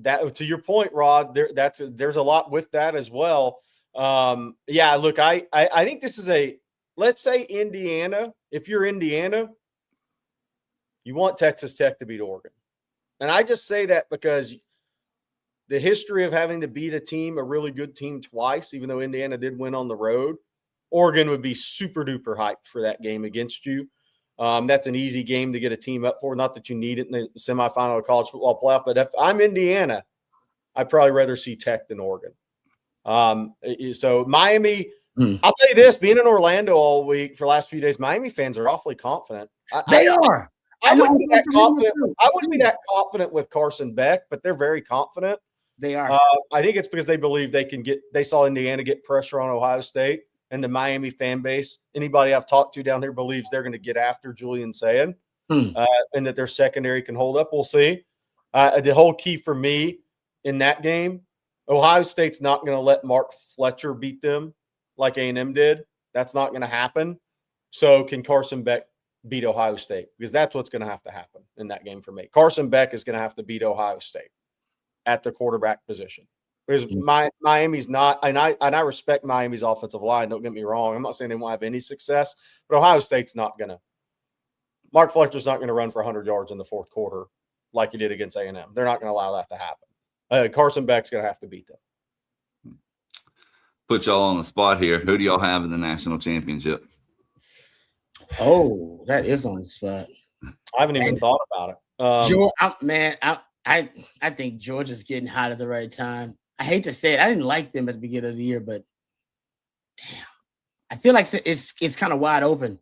That to your point, Rod. There's a lot with that as well. Yeah. Look, I think this is let's say Indiana. If you're Indiana, you want Texas Tech to beat Oregon, and I just say that because the history of having to beat a really good team twice, even though Indiana did win on the road, Oregon would be super duper hyped for that game against you. That's an easy game to get a team up for. Not that you need it in the semifinal of college football playoff, but if I'm Indiana, I'd probably rather see Tech than Oregon. So Miami, I'll tell you this, being in Orlando all week for the last few days, Miami fans are awfully confident. They are. I wouldn't be that confident. I wouldn't be that confident with Carson Beck, but they're very confident. They are. I think it's because they believe they saw Indiana get pressure on Ohio State, and the Miami fan base, anybody I've talked to down here believes they're going to get after Julian Sayin, and that their secondary can hold up. We'll see. The whole key for me in that game, Ohio State's not going to let Mark Fletcher beat them like A&M did. That's not going to happen. So can Carson Beck beat Ohio State? Because that's what's going to have to happen in that game for me. Carson Beck is going to have to beat Ohio State at the quarterback position. Because Miami's not, and I respect Miami's offensive line. Don't get me wrong. I'm not saying they won't have any success, but Ohio State's not going to. Mark Fletcher's not going to run for 100 yards in the fourth quarter like he did against A&M. They're not going to allow that to happen. Carson Beck's going to have to beat them. Put y'all on the spot here. Who do y'all have in the national championship? Oh, that is on the spot. I haven't even thought about it. I think Georgia's getting hot at the right time. I hate to say it. I didn't like them at the beginning of the year, but damn, I feel like it's kind of wide open.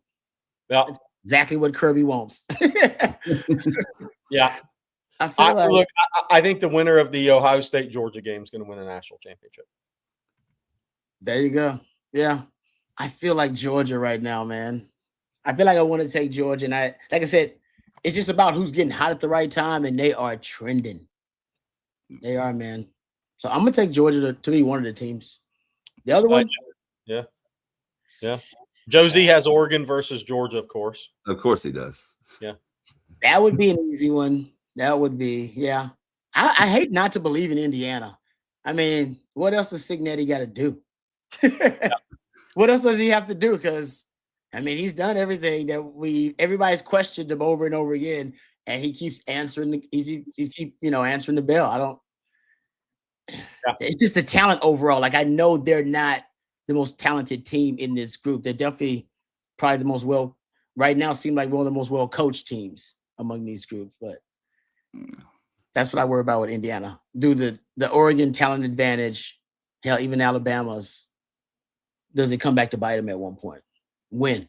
Yeah, it's exactly what Kirby wants. Yeah, I think the winner of the Ohio State Georgia game is going to win the national championship. There you go. Yeah, I feel like Georgia right now, man. I feel like I want to take Georgia, and like I said, it's just about who's getting hot at the right time, and they are trending. They are, man. So I'm gonna take Georgia to be one of the teams. The other one, yeah. Josie has Oregon versus Georgia, of course. Of course he does. Yeah, that would be an easy one. That would be, yeah. I hate not to believe in Indiana. I mean, what else does Signetti got to do? What else does he have to do? Because I mean, he's done everything that everybody's questioned him over and over again, and he keeps answering answering the bell. I don't. Yeah. It's just the talent overall. Like I know they're not the most talented team in this group. They're definitely probably the most right now seem like one of the most well-coached teams among these groups. But that's what I worry about with Indiana. Do the Oregon talent advantage, hell, even Alabama's, does it come back to bite them at one point? When?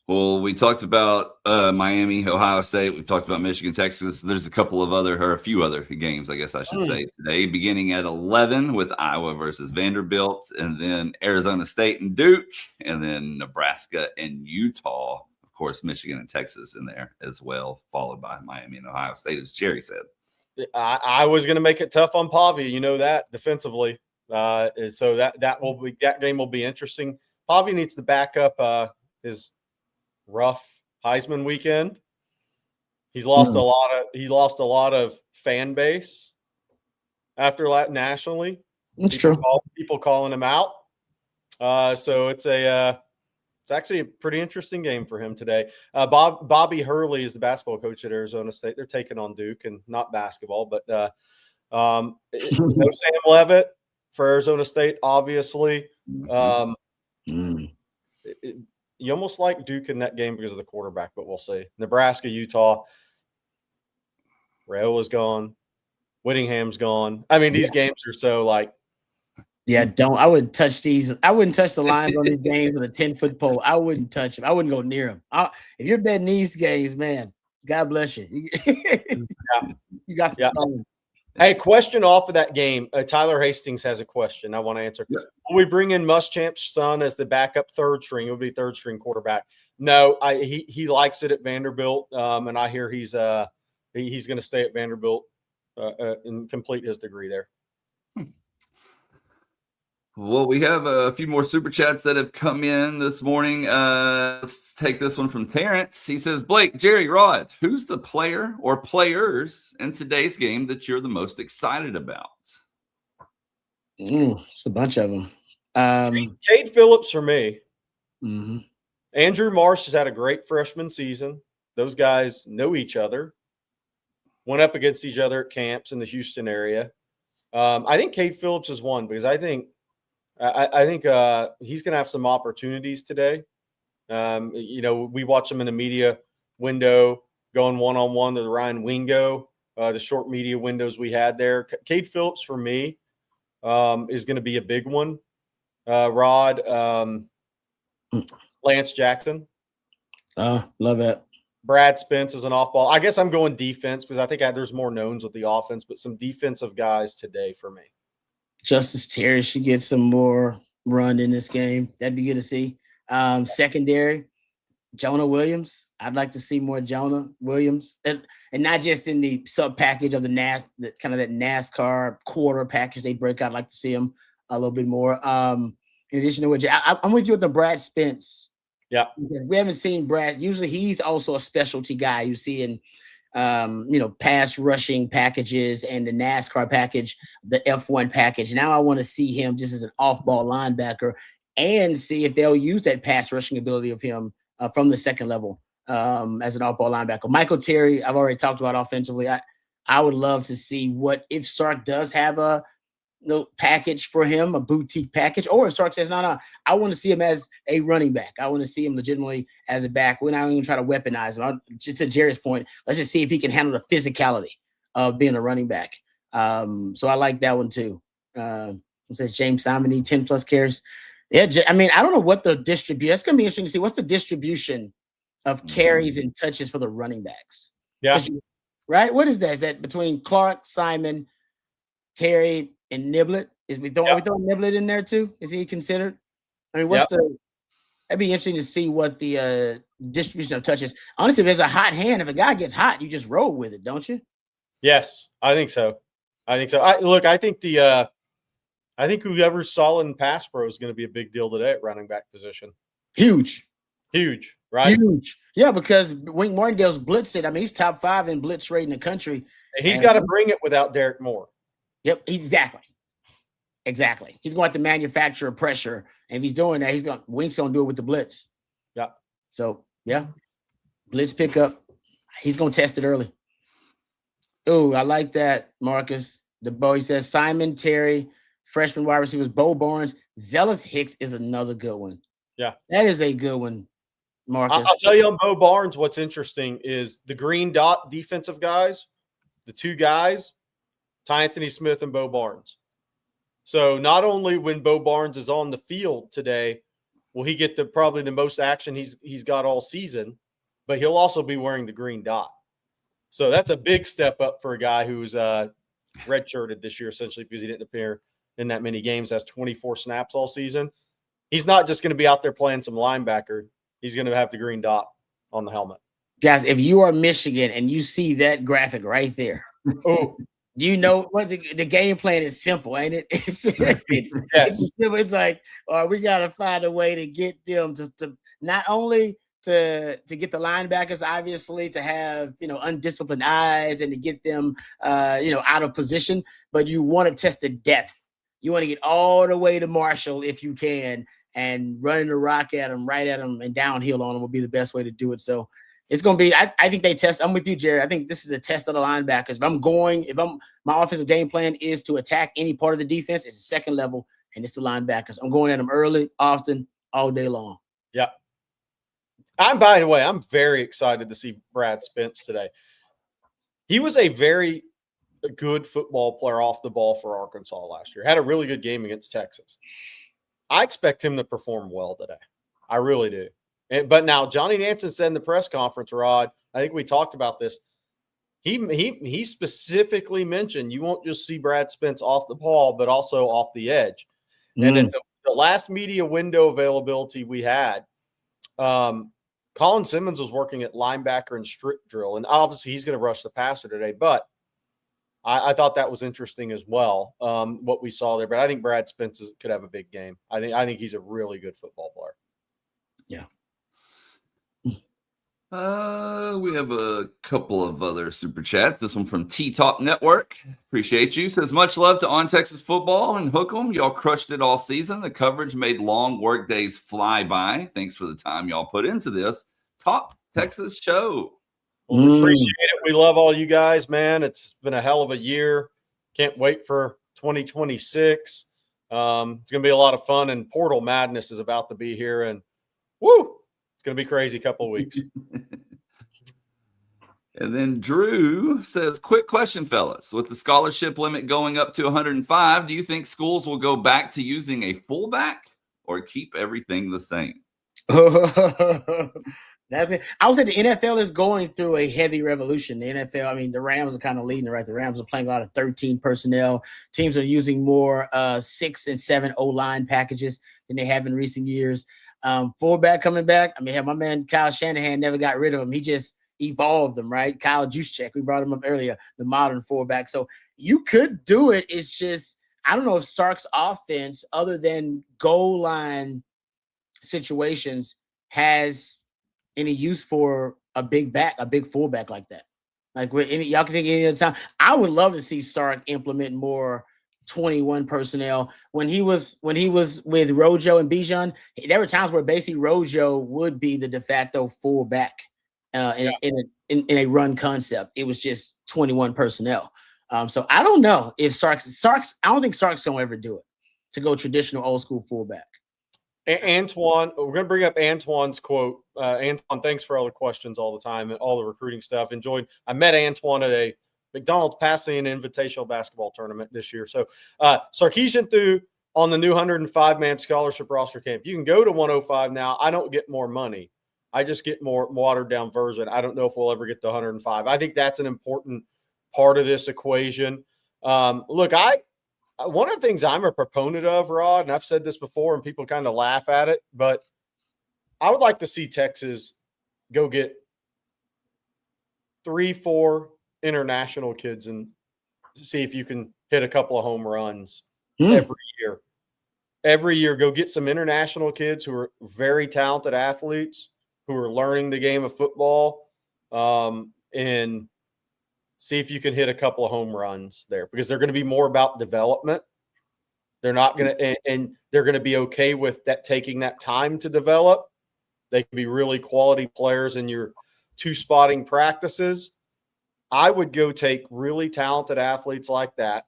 Well, we talked about Miami, Ohio State. We've talked about Michigan, Texas. There's a few other games, I guess I should say, today, beginning at 11 with Iowa versus Vanderbilt, and then Arizona State and Duke, and then Nebraska and Utah. Of course, Michigan and Texas in there as well, followed by Miami and Ohio State, as Jerry said. I was going to make it tough on Pavi, you know that, defensively. So that game will be interesting. Pavi needs to back up his rough Heisman weekend. He's lost a lot of fan base after that nationally. That's true. People calling him out. So it's actually a pretty interesting game for him today. Bobby Hurley is the basketball coach at Arizona State. They're taking on Duke, and not basketball, but No Sam Levitt for Arizona State, obviously. You almost like Duke in that game because of the quarterback, but we'll see. Nebraska, Utah. Rayola's gone. Whittingham's gone. I mean, these games are so like. Yeah, I wouldn't touch these. I wouldn't touch the lines on these games with a 10-foot pole. I wouldn't touch them. I wouldn't go near them. If you're betting these games, man, God bless you. You got some stones. Hey, question off of that game. Tyler Hastings has a question I want to answer. Yeah. Will we bring in Muschamp's son as the backup third string? It would be third string quarterback. No, he likes it at Vanderbilt, and I hear he's going to stay at Vanderbilt and complete his degree there. Well, we have a few more super chats that have come in this morning. Let's take this one from Terrence. He says, Blake, Jerry, Rod, who's the player or players in today's game that you're the most excited about? It's a bunch of them. Cade Phillips for me. Mm-hmm. Andrew Marsh has had a great freshman season. Those guys know each other. Went up against each other at camps in the Houston area. I think Cade Phillips is one because I think he's going to have some opportunities today. We watch him in the media window going one-on-one to the Ryan Wingo, the short media windows we had there. Cade Phillips for me is going to be a big one. Rod, Lance Jackson. Love it. Brad Spence is an off-ball. I guess I'm going defense because I think there's more knowns with the offense, but some defensive guys today for me. Justice Terry should get some more run in this game. That'd be good to see. Secondary, Jonah Williams. I'd like to see more Jonah Williams, and not just in the sub package of that NASCAR quarter package they break out. I'd like to see him a little bit more. In addition to what I'm with you with the Brad Spence. Yeah, because we haven't seen Brad. Usually, he's also a specialty guy. You see in pass rushing packages and the NASCAR package, the F1 package. Now I want to see him just as an off-ball linebacker and see if they'll use that pass rushing ability of him from the second level as an off-ball linebacker. Michael Terry, I've already talked about offensively. I would love to see what if Sark does have a package for him, a boutique package, or if Sark says, no, I want to see him as a running back. I want to see him legitimately as a back. We're not even going to try to weaponize him. Just to Jerry's point, let's just see if he can handle the physicality of being a running back. So I like that one too. It says James Simon need 10 plus carries. Yeah, I mean, I don't know what the distribution. It's going to be interesting to see what's the distribution of carries and touches for the running backs. Yeah. Right? What is that? Is that between Clark, Simon, Terry, and Niblett? Are we throwing Niblett in there too? Is he considered? I mean, that'd be interesting to see what the distribution of touches. Honestly, if there's a hot hand, if a guy gets hot, you just roll with it, don't you? Yes, I think so. I think whoever's solid in pass pro is going to be a big deal today at running back position. Huge, right? Huge. Yeah, because Wink Martindale's blitzed it. I mean, he's top 5 in blitz rate in the country. And he's got to bring it without Derek Moore. Yep, exactly. He's going to have to manufacture pressure. And if he's doing that, Wink's going to do it with the blitz. Yeah. So, yeah, blitz pickup. He's going to test it early. Oh, I like that, Marcus. The boy says Simon, Terry, freshman wide receivers, Bo Barnes. Zealous Hicks is another good one. Yeah. That is a good one, Marcus. I'll tell you on Bo Barnes, what's interesting is the green dot defensive guys, the two guys, Ty Anthony Smith and Bo Barnes. So not only when Bo Barnes is on the field today, will he get probably the most action he's got all season, but he'll also be wearing the green dot. So that's a big step up for a guy who's redshirted this year, essentially, because he didn't appear in that many games, has 24 snaps all season. He's not just going to be out there playing some linebacker. He's going to have the green dot on the helmet. Guys, if you are Michigan and you see that graphic right there, you know what the game plan is simple, ain't it? It's like, we got to find a way to get them to not only to get the linebackers, obviously, to have, undisciplined eyes and to get them, out of position, but you want to test the depth. You want to get all the way to Marshall if you can, and running the rock at them, right at them, and downhill on them will be the best way to do it. So It's going to be, I think they test. I'm with you, Jerry. I think this is a test of the linebackers. My offensive game plan is to attack any part of the defense. It's a second level, and it's the linebackers. I'm going at them early, often, all day long. Yeah. By the way, I'm very excited to see Brad Spence today. He was a very good football player off the ball for Arkansas last year. Had a really good game against Texas. I expect him to perform well today. I really do. But now Johnny Nansen said in the press conference, Rod, I think we talked about this. He specifically mentioned you won't just see Brad Spence off the ball, but also off the edge. And at the last media window availability we had, Colin Simmons was working at linebacker and strip drill, and obviously he's going to rush the passer today. But I thought that was interesting as well, what we saw there. But I think Brad Spence could have a big game. I think he's a really good football player. Yeah. We have a couple of other super chats. This one from T-Top Network. Appreciate you. Says, much love to On Texas Football and Hook 'em. Y'all crushed it all season. The coverage made long work days fly by. Thanks for the time y'all put into this top Texas show. Well, we appreciate it. We love all you guys, man. It's been a hell of a year. Can't wait for 2026. It's going to be a lot of fun, and Portal Madness is about to be here, and woo! It's going to be crazy couple of weeks. And then Drew says, quick question, fellas. With the scholarship limit going up to 105, do you think schools will go back to using a fullback or keep everything the same? That's it. I would say the NFL is going through a heavy revolution. The NFL, I mean, the Rams are kind of leading it, right? The Rams are playing a lot of 13 personnel. Teams are using more 6 and 7 O-line packages than they have in recent years. Fullback coming back. I mean, my man Kyle Shanahan never got rid of him. He just evolved them, right? Kyle Juszczyk, we brought him up earlier, the modern fullback. So you could do it. It's just, I don't know if Sark's offense, other than goal line situations, has any use for a big fullback like that. Like y'all can think any other time. I would love to see Sark implement more 21 personnel. When he was with Rojo and Bijan, there were times where basically Rojo would be the de facto fullback in a run concept. It was just 21 personnel. So I don't know if Sark's. I don't think Sark's gonna ever do it to go traditional old school fullback. Antoine, we're going to bring up Antoine's quote. Antoine, thanks for all the questions all the time and all the recruiting stuff. I met Antoine at a McDonald's Pasadena Invitational Basketball Tournament this year. So Sarkisian threw on the new 105-man scholarship roster camp. You can go to 105 now. I don't get more money. I just get more watered-down version. I don't know if we'll ever get to 105. I think that's an important part of this equation. Look, one of the things I'm a proponent of, Rod, and I've said this before and people kind of laugh at it, but I would like to see Texas go get 3-4 international kids and see if you can hit a couple of home runs every year. Every year, go get some international kids who are very talented athletes who are learning the game of football, and see if you can hit a couple of home runs there, because they're going to be more about development. They're not going to, and they're going to be okay with that, taking that time to develop. They can be really quality players in your 2-spotting practices. I would go take really talented athletes like that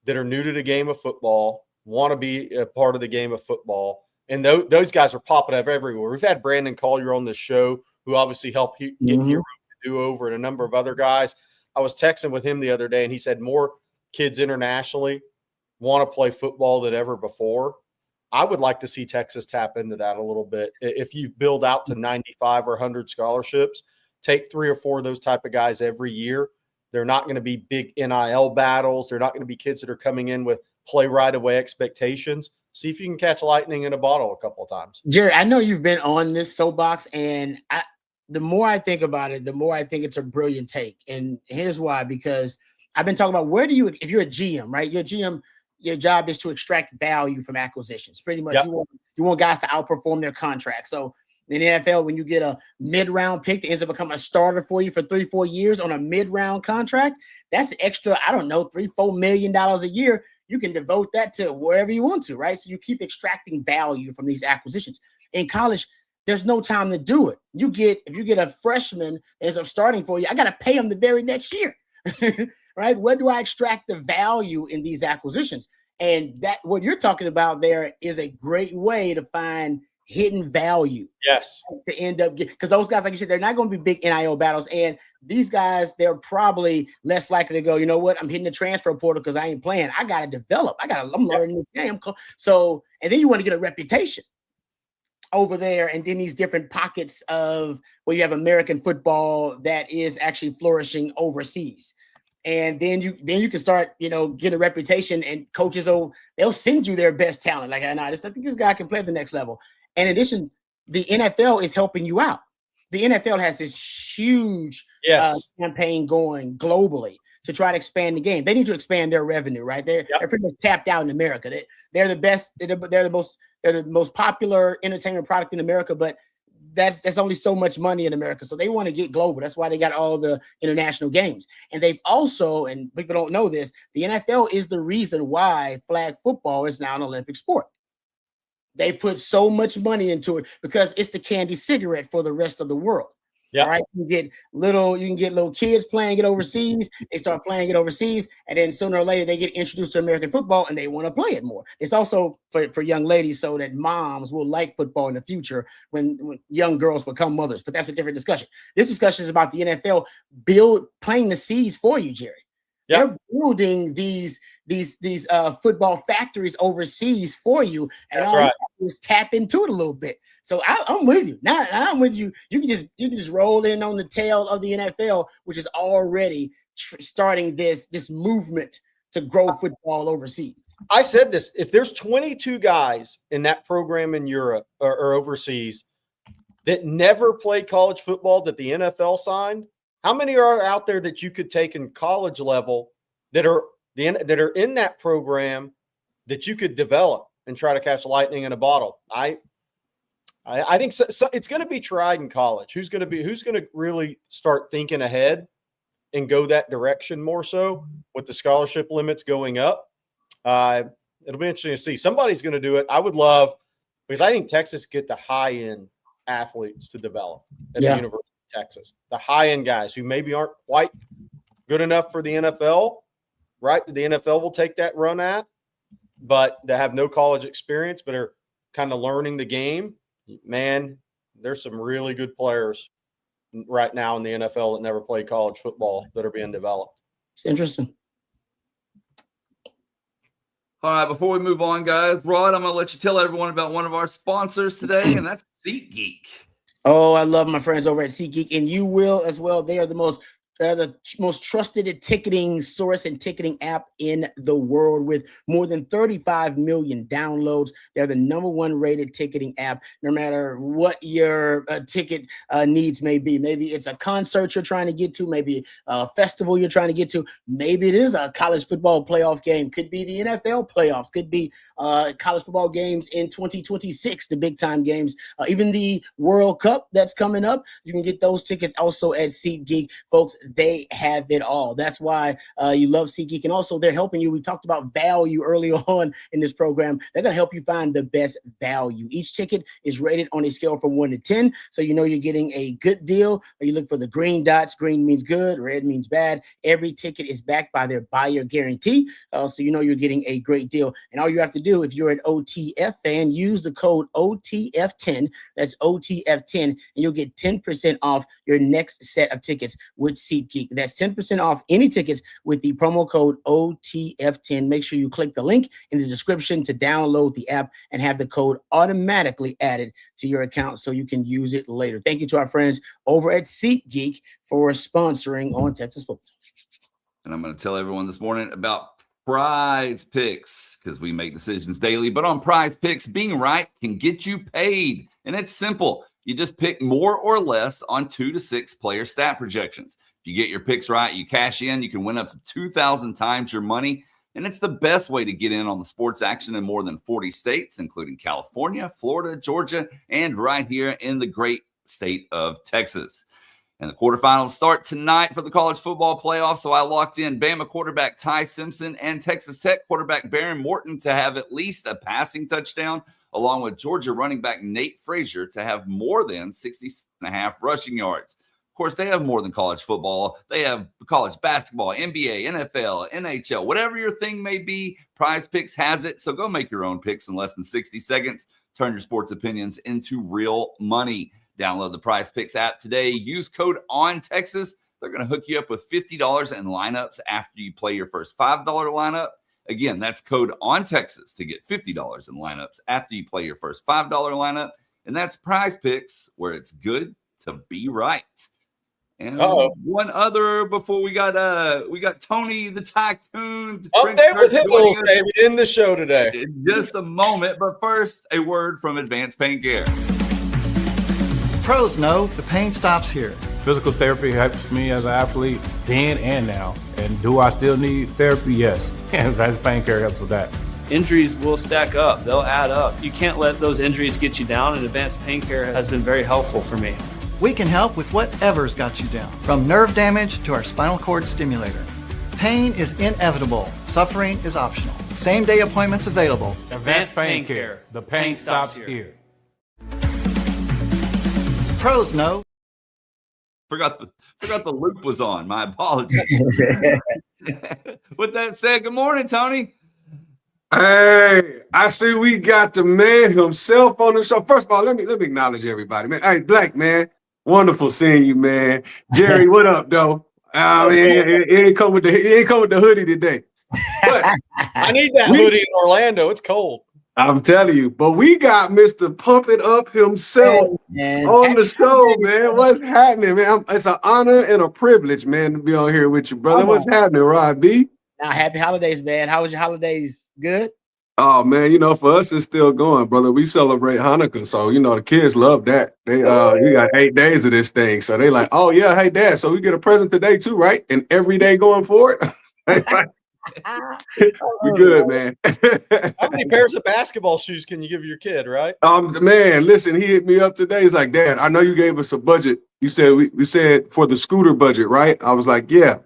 are new to the game of football, want to be a part of the game of football. And those guys are popping up everywhere. We've had Brandon Collier on the show, who obviously helped get Hero to do over, and a number of other guys. I was texting with him the other day, and he said more kids internationally want to play football than ever before. I would like to see Texas tap into that a little bit. If you build out to 95 or 100 scholarships, take 3 or 4 of those type of guys every year. They're not going to be big NIL battles. They're not going to be kids that are coming in with play right away expectations. See if you can catch lightning in a bottle a couple of times. Jerry, I know you've been on this soapbox, and the more I think about it, the more I think it's a brilliant take. And here's why: because I've been talking about, if you're a GM, right? You're a GM, your job is to extract value from acquisitions. Pretty much, you want guys to outperform their contract. So in the NFL, when you get a mid-round pick that ends up becoming a starter for you for 3-4 years on a mid-round contract, that's extra, $3-4 million a year. You can devote that to wherever you want to, right? So you keep extracting value from these acquisitions. In college, there's no time to do it. If you get a freshman as I'm starting for you, I got to pay him the very next year, right? Where do I extract the value in these acquisitions? And that what you're talking about there is a great way to find hidden value. Yes. To end up because those guys, like you said, they're not going to be big NIL battles. And these guys, they're probably less likely to go, you know what, I'm hitting the transfer portal because I ain't playing. I got to develop. I'm learning the game. So, and then you want to get a reputation over there, and then these different pockets of where you have American football that is actually flourishing overseas. And then you can start, get a reputation, and coaches they'll send you their best talent. Like, I think this guy can play at the next level. In addition, the NFL is helping you out. The NFL has this huge campaign going globally to try to expand the game. They need to expand their revenue, right? They're pretty much tapped out in America. They're the best. They're the most popular entertainment product in America, but that's only so much money in America. So they want to get global. That's why they got all the international games. And they've also, and people don't know this, the NFL is the reason why flag football is now an Olympic sport. They put so much money into it because it's the candy cigarette for the rest of the world. Yeah. Right. You can get little kids playing it overseas. They start playing it overseas, and then sooner or later they get introduced to American football and they want to play it more. It's also for young ladies so that moms will like football in the future when young girls become mothers. But that's a different discussion. This discussion is about the NFL playing the seeds for you, Jerry. Yep. They're building these football factories overseas for you, and all you have to do is tap into it a little bit. So I'm with you. Now I'm with you. You can just roll in on the tail of the NFL, which is already starting this movement to grow football overseas. I said this: if there's 22 guys in that program in Europe or overseas that never played college football that the NFL signed, how many are out there that you could take in college level that are in that program that you could develop and try to catch lightning in a bottle? I think so it's going to be tried in college. Who's going to really start thinking ahead and go that direction more so with the scholarship limits going up? It'll be interesting to see. Somebody's going to do it. I would love, because I think Texas get the high end athletes to develop at the University of Texas. The high end guys who maybe aren't quite good enough for the NFL, right? The NFL will take that run at, but they have no college experience, but are kind of learning the game. Man, there's some really good players right now in the NFL that never played college football that are being developed. It's interesting. All right, before we move on, guys, Rod, I'm going to let you tell everyone about one of our sponsors today, and that's SeatGeek. Oh, I love my friends over at SeatGeek, and you will as well. They are the most trusted ticketing source and ticketing app in the world with more than 35 million downloads. They're the #1 rated ticketing app, no matter what your ticket needs may be. Maybe it's a concert you're trying to get to, maybe a festival you're trying to get to, maybe it is a college football playoff game, could be the NFL playoffs, could be college football games in 2026, the big time games, even the World Cup that's coming up. You can get those tickets also at SeatGeek. Folks, they have it all. That's why you love SeatGeek. And also, they're helping you. We talked about value early on in this program. They're going to help you find the best value. Each ticket is rated on a scale from 1 to 10. So you know you're getting a good deal. You look for the green dots. Green means good. Red means bad. Every ticket is backed by their buyer guarantee. So you know you're getting a great deal. And all you have to do, if you're an OTF fan, use the code OTF10. That's OTF10. And you'll get 10% off your next set of tickets with SeatGeek. That's 10% off any tickets with the promo code OTF10. Make sure you click the link in the description to download the app and have the code automatically added to your account so you can use it later. Thank you to our friends over at SeatGeek for sponsoring on Texas Football. And I'm going to tell everyone this morning about Prize Picks, because we make decisions daily. But on Prize Picks, being right can get you paid. And it's simple. You just pick more or less on 2 to 6 player stat projections. If you get your picks right, you cash in. You can win up to 2,000 times your money. And it's the best way to get in on the sports action in more than 40 states, including California, Florida, Georgia, and right here in the great state of Texas. And the quarterfinals start tonight for the college football playoffs. So I locked in Bama quarterback Ty Simpson and Texas Tech quarterback Baron Morton to have at least a passing touchdown. along with Georgia running back Nate Frazier to have more than 60.5 rushing yards. Of course, they have more than college football. They have college basketball, NBA, NFL, NHL, whatever your thing may be. Prize Picks has it. So go make your own picks in less than 60 seconds. Turn your sports opinions into real money. Download the Prize Picks app today. Use code ONTexas. They're going to hook you up with $50 in lineups after you play your first $5 lineup. Again, that's code ONTexas to get $50 in lineups after you play your first $5 lineup. And that's Prize Picks, where it's good to be right. And one other before we got Tony the Tycoon. Update with Hills, baby, in the show today. In just a moment, but first, a word from Advanced Pain Care. Pros know the pain stops here. Physical therapy helps me as an athlete then and now. And do I still need therapy? Yes. And Advanced Pain Care helps with that. Injuries will stack up. They'll add up. You can't let those injuries get you down, and Advanced Pain Care has been very helpful for me. We can help with whatever's got you down, from nerve damage to our spinal cord stimulator. Pain is inevitable. Suffering is optional. Same-day appointments available. Advanced Pain Care. The pain stops here. Pros know. Forgot the loop was on. My apologies. With that said, good morning, Tony. Hey, I see we got the man himself on the show. First of all, let me acknowledge everybody, man. Hey, Black man, wonderful seeing you, man. Jerry, what up, though? He ain't come with the hoodie today. But I need that hoodie in Orlando. It's cold. I'm telling you, but we got Mr. Pump It Up himself on the show, man. What's happening, man? It's an honor and a privilege, man, to be on here with you, brother. What's happening, Rod B? Now, happy holidays, man. How was your holidays? Good? Oh, man, for us, it's still going, brother. We celebrate Hanukkah, so, the kids love that. They you got 8 days of this thing, so they like, oh, yeah, hey, Dad, so we get a present today too, right? And every day going forward? We good, man. How many pairs of basketball shoes can you give your kid, right? Man, listen, he hit me up today. He's like, Dad, I know you gave us a budget. You said we said for the scooter budget, right? I was like, yeah.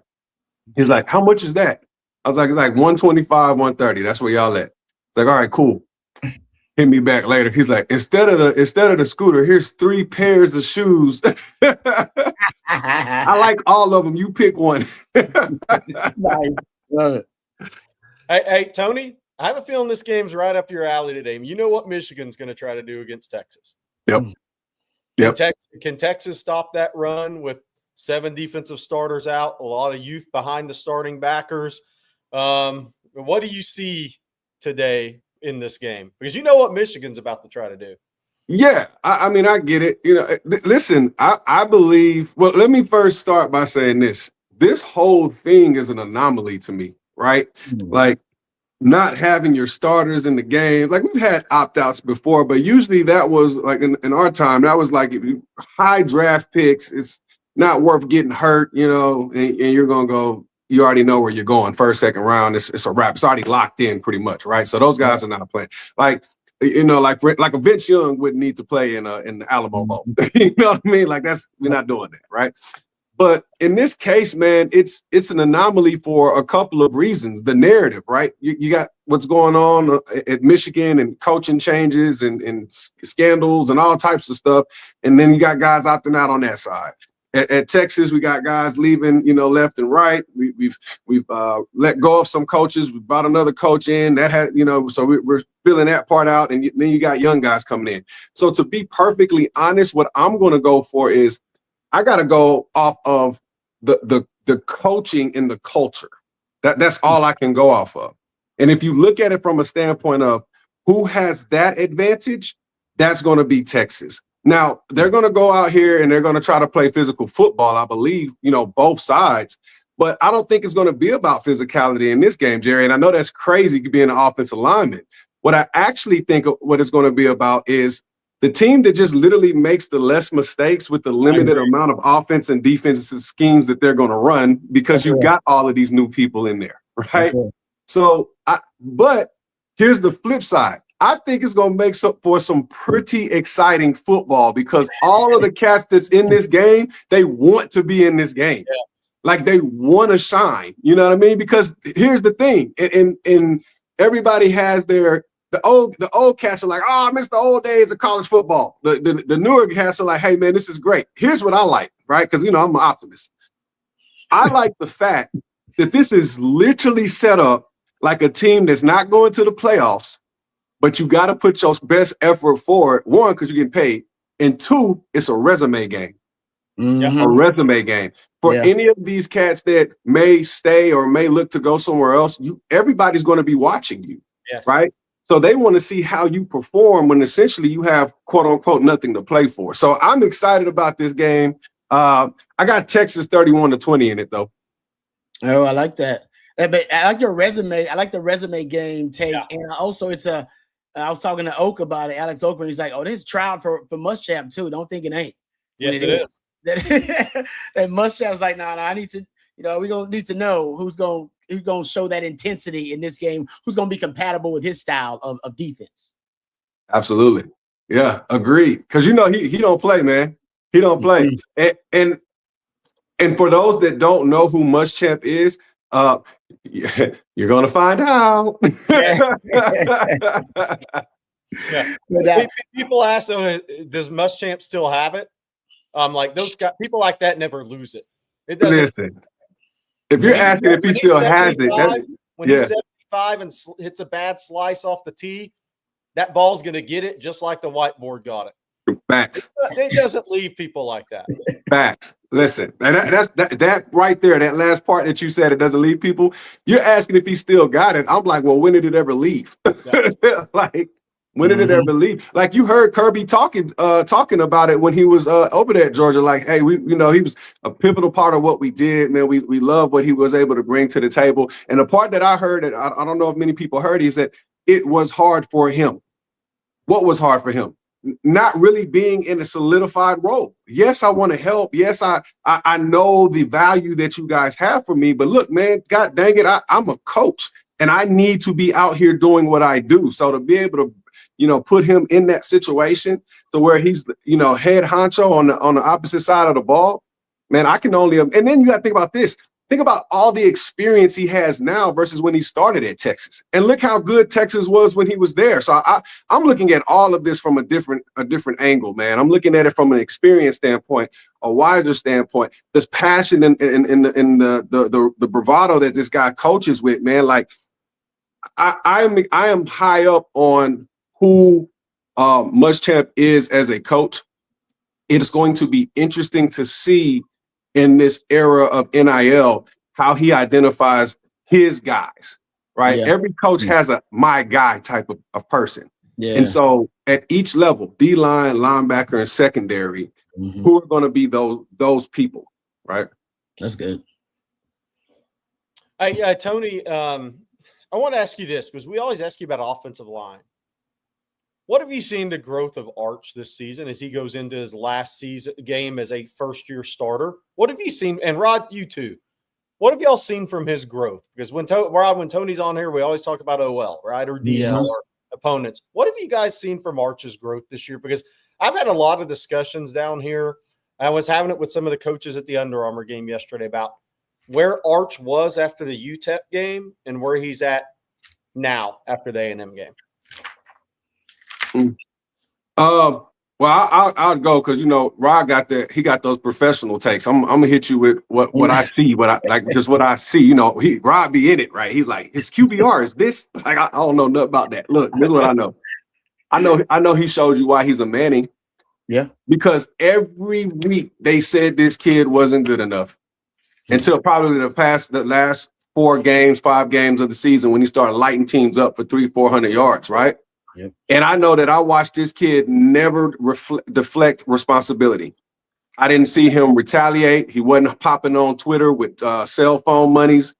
He's like, how much is that? I was like 125, 130. That's where y'all at. Like, all right, cool. Hit me back later. He's like, instead of the scooter, here's 3 pairs of shoes. I like all of them. You pick one. Nice. Love it. Hey, Tony, I have a feeling this game's right up your alley today. You know what Michigan's going to try to do against Texas. Yep. Can Texas stop that run with 7 defensive starters out, a lot of youth behind the starting backers? What do you see today in this game? Because you know what Michigan's about to try to do. Yeah, I mean, I get it. Listen, I believe, well, let me first start by saying this. This whole thing is an anomaly to me, right? Like, not having your starters in the game. Like, we've had opt-outs before, but usually that was, like, in our time, that was like high draft picks. It's not worth getting hurt, and you're going to go, you already know where you're going. First, second round, it's a wrap. It's already locked in pretty much, right? So those guys are not playing. Like, like a Vince Young wouldn't need to play in the Alamo Bowl. You know what I mean? Like, we're not doing that, right? But in this case, man, it's an anomaly for a couple of reasons. The narrative, right? You got what's going on at Michigan and coaching changes and scandals and all types of stuff. And then you got guys opting out on that side. At Texas, we got guys leaving, left and right. We've let go of some coaches. We brought another coach in that had, so we're filling that part out. And then you got young guys coming in. So to be perfectly honest, what I'm going to go for is I got to go off of the coaching and the culture. That's all I can go off of. And if you look at it from a standpoint of who has that advantage, that's going to be Texas. Now, they're going to go out here and they're going to try to play physical football, I believe, both sides. But I don't think it's going to be about physicality in this game, Jerry. And I know that's crazy being an offensive lineman. What I actually think what it's going to be about is the team that just literally makes the less mistakes with the limited amount of offense and defensive schemes that they're going to run because you've got all of these new people in there, right? So, but here's the flip side. I think it's going to make for some pretty exciting football because all of the cats that's in this game, they want to be in this game. Yeah. Like they want to shine. You know what I mean? Because here's the thing, and everybody has their the old cats are like, oh, I miss the old days of college football. The newer cats are like, hey man, this is great. Here's what I like, right? Because I'm an optimist. I like the fact that this is literally set up like a team that's not going to the playoffs, but you got to put your best effort forward. One, because you're getting paid, and two, it's a resume game. Mhm. A resume game. For any of these cats that may stay or may look to go somewhere else, everybody's going to be watching you, right? So they want to see how you perform when essentially you have quote unquote nothing to play for. So I'm excited about this game. I got Texas 31-20 in it though. Oh, I like that. But I like your resume. I like the resume game take. And also I was talking to Oak about it, Alex Oak, and he's like, oh, this is trial for Muschamp too. Don't think it ain't. Yes, it is. That Muschamp's like, no, I need to, we're gonna need to know who's gonna show that intensity in this game, who's gonna be compatible with his style of defense. Absolutely. Yeah, agreed. Because he don't play, man. He don't play. And for those that don't know who Muschamp is, you're gonna find out. People ask, does Muschamp still have it? Like those guys, people like that never lose it. It doesn't. Listen, if you're asking if he still has it, when he's 75 and hits a bad slice off the tee, that ball's going to get it just like the whiteboard got it. Facts. It doesn't leave people like that. Facts. Listen, and that right there, that last part that you said, it doesn't leave people. You're asking if he still got it. I'm like, well, when did it ever leave? Like, when did it ever leave? Like you heard Kirby talking about it when he was over there at Georgia. Like, hey, he was a pivotal part of what we did, man. We love what he was able to bring to the table. And the part that I heard, that I don't know if many people heard, is that it was hard for him. What was hard for him? Not really being in a solidified role. Yes, I want to help. Yes, I know the value that you guys have for me. But look, man, God dang it, I'm a coach and I need to be out here doing what I do. So to be able to put him in that situation to where he's, head honcho on the opposite side of the ball, man, I can only, and then you got to think about this. Think about all the experience he has now versus when he started at Texas. And look how good Texas was when he was there. So I'm looking at all of this from a different angle, man. I'm looking at it from an experience standpoint, a wiser standpoint. This passion and the bravado that this guy coaches with, man. Like I am high up on who Muschamp is as a coach. It's going to be interesting to see in this era of NIL how he identifies his guys, right? Every coach has a my guy type of person. And so at each level, D-line, linebacker, and secondary, who are going to be those people, right? That's good. Tony, I want to ask you this, because we always ask you about offensive line. What have you seen the growth of Arch this season as he goes into his last season game as a first-year starter? What have you seen? And Rod, you too. What have y'all seen from his growth? Because when Tony's on here, we always talk about OL, right, or DL or opponents. What have you guys seen from Arch's growth this year? Because I've had a lot of discussions down here. I was having it with some of the coaches at the Under Armour game yesterday about where Arch was after the UTEP game and where he's at now after the A&M game. Well, I'll go because Rod got that. He got those professional takes. I'm gonna hit you with what I see, what I see. Rod be in it, right? He's like, his QBR is this. Like I don't know nothing about that. Look, this is what I know. I know he showed you why he's a Manning. Yeah, because every week they said this kid wasn't good enough until probably the last 5 games of the season when he started lighting teams up for 300-400 yards, right? Yep. And I know that I watched this kid never deflect responsibility. I didn't see him retaliate. He wasn't popping on Twitter with cell phone monies.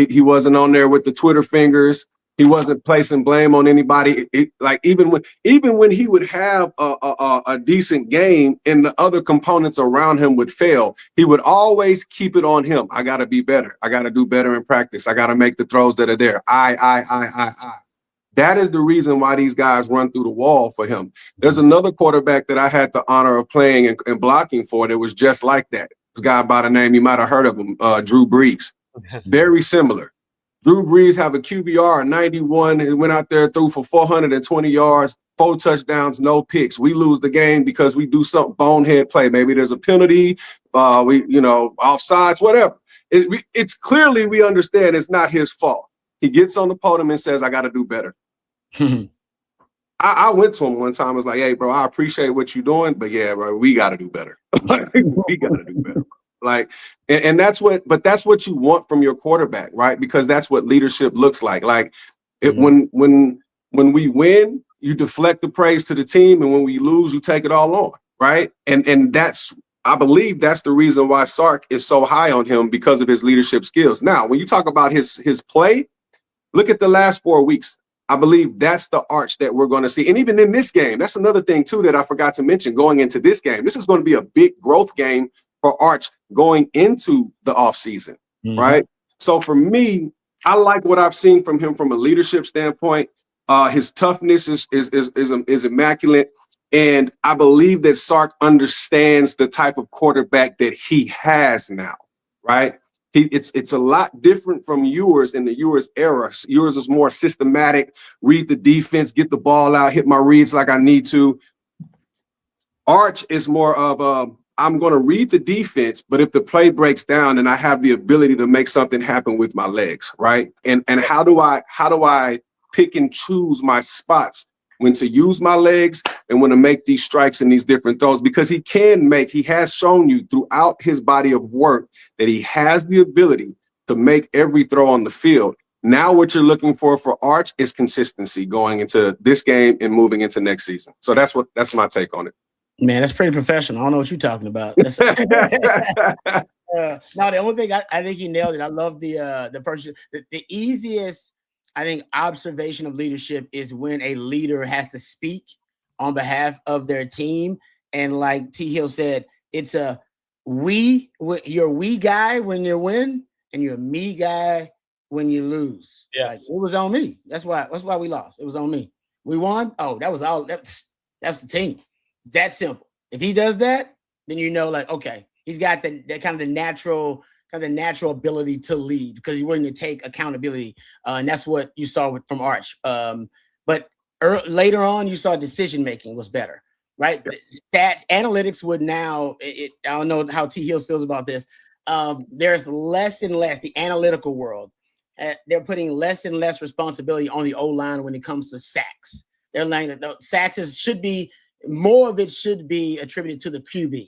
He wasn't on there with the Twitter fingers. He wasn't placing blame on anybody. Even when he would have a decent game and the other components around him would fail, he would always keep it on him. I got to be better. I got to do better in practice. I got to make the throws that are there. I. That is the reason why these guys run through the wall for him. There's another quarterback that I had the honor of playing and blocking for that was just like that. This guy by the name, you might have heard of him, Drew Brees. Very similar. Drew Brees have a QBR of 91 and went out there, threw for 420 yards, 4 touchdowns, no picks. We lose the game because we do something bonehead play. Maybe there's a penalty, offsides, whatever. It's clearly we understand it's not his fault. He gets on the podium and says, I got to do better. I went to him one time. I was like, hey, bro, I appreciate what you're doing, but yeah, bro, we got to do better. We got to do better. Like, and that's what you want from your quarterback, right? Because that's what leadership looks like. Like when we win, you deflect the praise to the team, and when we lose, you take it all on, right? And I believe that's the reason why Sark is so high on him, because of his leadership skills. Now, when you talk about his play, look at the last 4 weeks. I believe that's the arch that we're going to see. And even in this game, that's another thing too that I forgot to mention going into this game. This is going to be a big growth game for Arch going into the offseason, right? So for me, I like what I've seen from him from a leadership standpoint. His toughness is immaculate. And I believe that Sark understands the type of quarterback that he has now, right? It's a lot different from Ewers in the Ewers era. Ewers is more systematic, read the defense, get the ball out, hit my reads like I need to. Arch is more of I'm going to read the defense, but if the play breaks down, then I have the ability to make something happen with my legs, right? And how do I pick and choose my spots when to use my legs and when to make these strikes and these different throws? Because he has shown you throughout his body of work that he has the ability to make every throw on the field. Now what you're looking for Arch is consistency going into this game and moving into next season. So that's my take on it. Man, that's pretty professional. I don't know what you're talking about. No, the only thing I think he nailed it. I love the person. The easiest, I think, observation of leadership is when a leader has to speak on behalf of their team. And like T. Hill said, it's a you're a we guy when you win, and you're a me guy when you lose. Yes. Like, it was on me. That's why we lost. It was on me. We won. Oh, that was all. That's the team. That simple. If he does that, then you know, like, okay, he's got that kind of the natural ability to lead, because he's willing to take accountability, and that's what you saw from Arch. But later on, you saw decision making was better, right? Yeah. Stats, analytics would now. I don't know how T. Hills feels about this. There's less and less the analytical world. They're putting less and less responsibility on the O-line when it comes to sacks. They're like sacks should be. More of it should be attributed to the QB.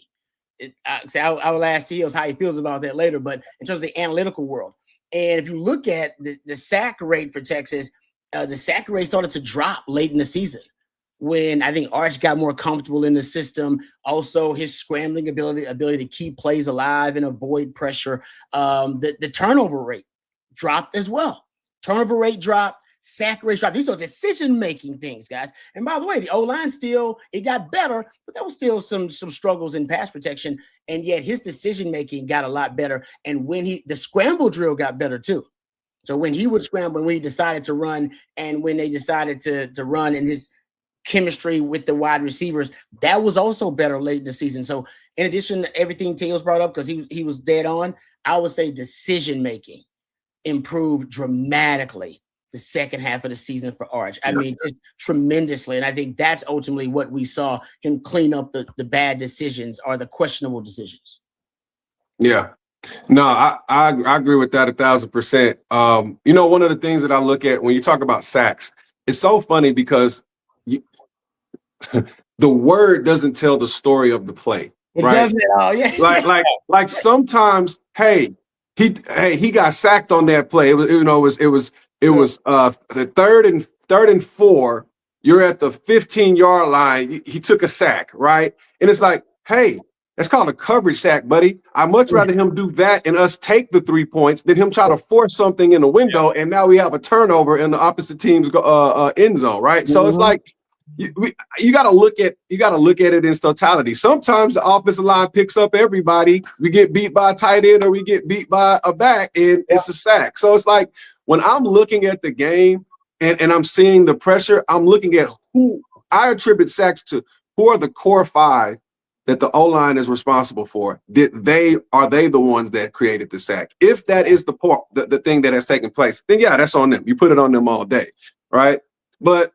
I will ask T. how he feels about that later, but in terms of the analytical world. And if you look at the sack rate for Texas, the sack rate started to drop late in the season when I think Arch got more comfortable in the system. Also, his scrambling ability to keep plays alive and avoid pressure. The turnover rate dropped as well. Turnover rate dropped. Sack rate drop. These are decision-making things, guys. And by the way, the O-line it got better, but there was still some struggles in pass protection. And yet his decision-making got a lot better. And when the scramble drill got better too. So when he would scramble, when he decided to run, and when they decided to run in his chemistry with the wide receivers, that was also better late in the season. So in addition to everything Tails brought up, because he was dead on, I would say decision-making improved dramatically the second half of the season for Arch. I mean, just tremendously. And I think that's ultimately what we saw him clean up the bad decisions or the questionable decisions. Yeah. No, I agree with that 1,000%. One of the things that I look at when you talk about sacks, it's so funny because the word doesn't tell the story of the play. It right? doesn't at all. Yeah. like sometimes, he got sacked on that play. It was the third and 4. You're at the 15-yard line. He took a sack, right? And it's like, hey, that's called a coverage sack, buddy. I'd much rather him do that and us take the 3 points than him try to force something in the window, and now we have a turnover in the opposite team's end zone, right? So it's like you got to look at it in totality. Sometimes the offensive line picks up everybody. We get beat by a tight end or we get beat by a back, and it's a sack. So it's like, when I'm looking at the game and I'm seeing the pressure, I'm looking at who I attribute sacks to. Who are the core 5 that the O-line is responsible for? Are they the ones that created the sack? If that is the thing that has taken place, then yeah, that's on them. You put it on them all day, right? But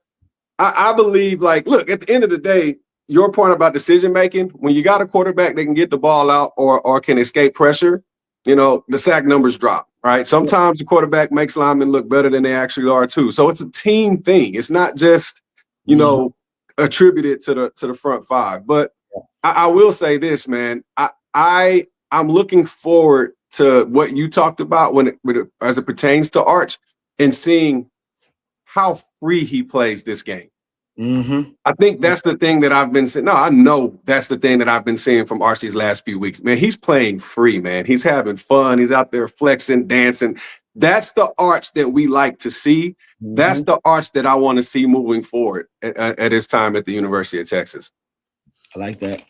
I believe, like, look, at the end of the day, your point about decision making, when you got a quarterback that can get the ball out or can escape pressure, the sack numbers drop, right? Sometimes the quarterback makes linemen look better than they actually are too. So it's a team thing. It's not just, attributed to the front five. But I will say this, man. I'm looking forward to what you talked about as it pertains to Arch and seeing how free he plays this game. Mm-hmm. I think that's the thing that I've been seeing. No, I know that's the thing that I've been seeing from Arch these last few weeks. Man, he's playing free, man. He's having fun. He's out there flexing, dancing. That's the Arch that we like to see. Mm-hmm. That's the Arch that I want to see moving forward at his time at the University of Texas. I like that.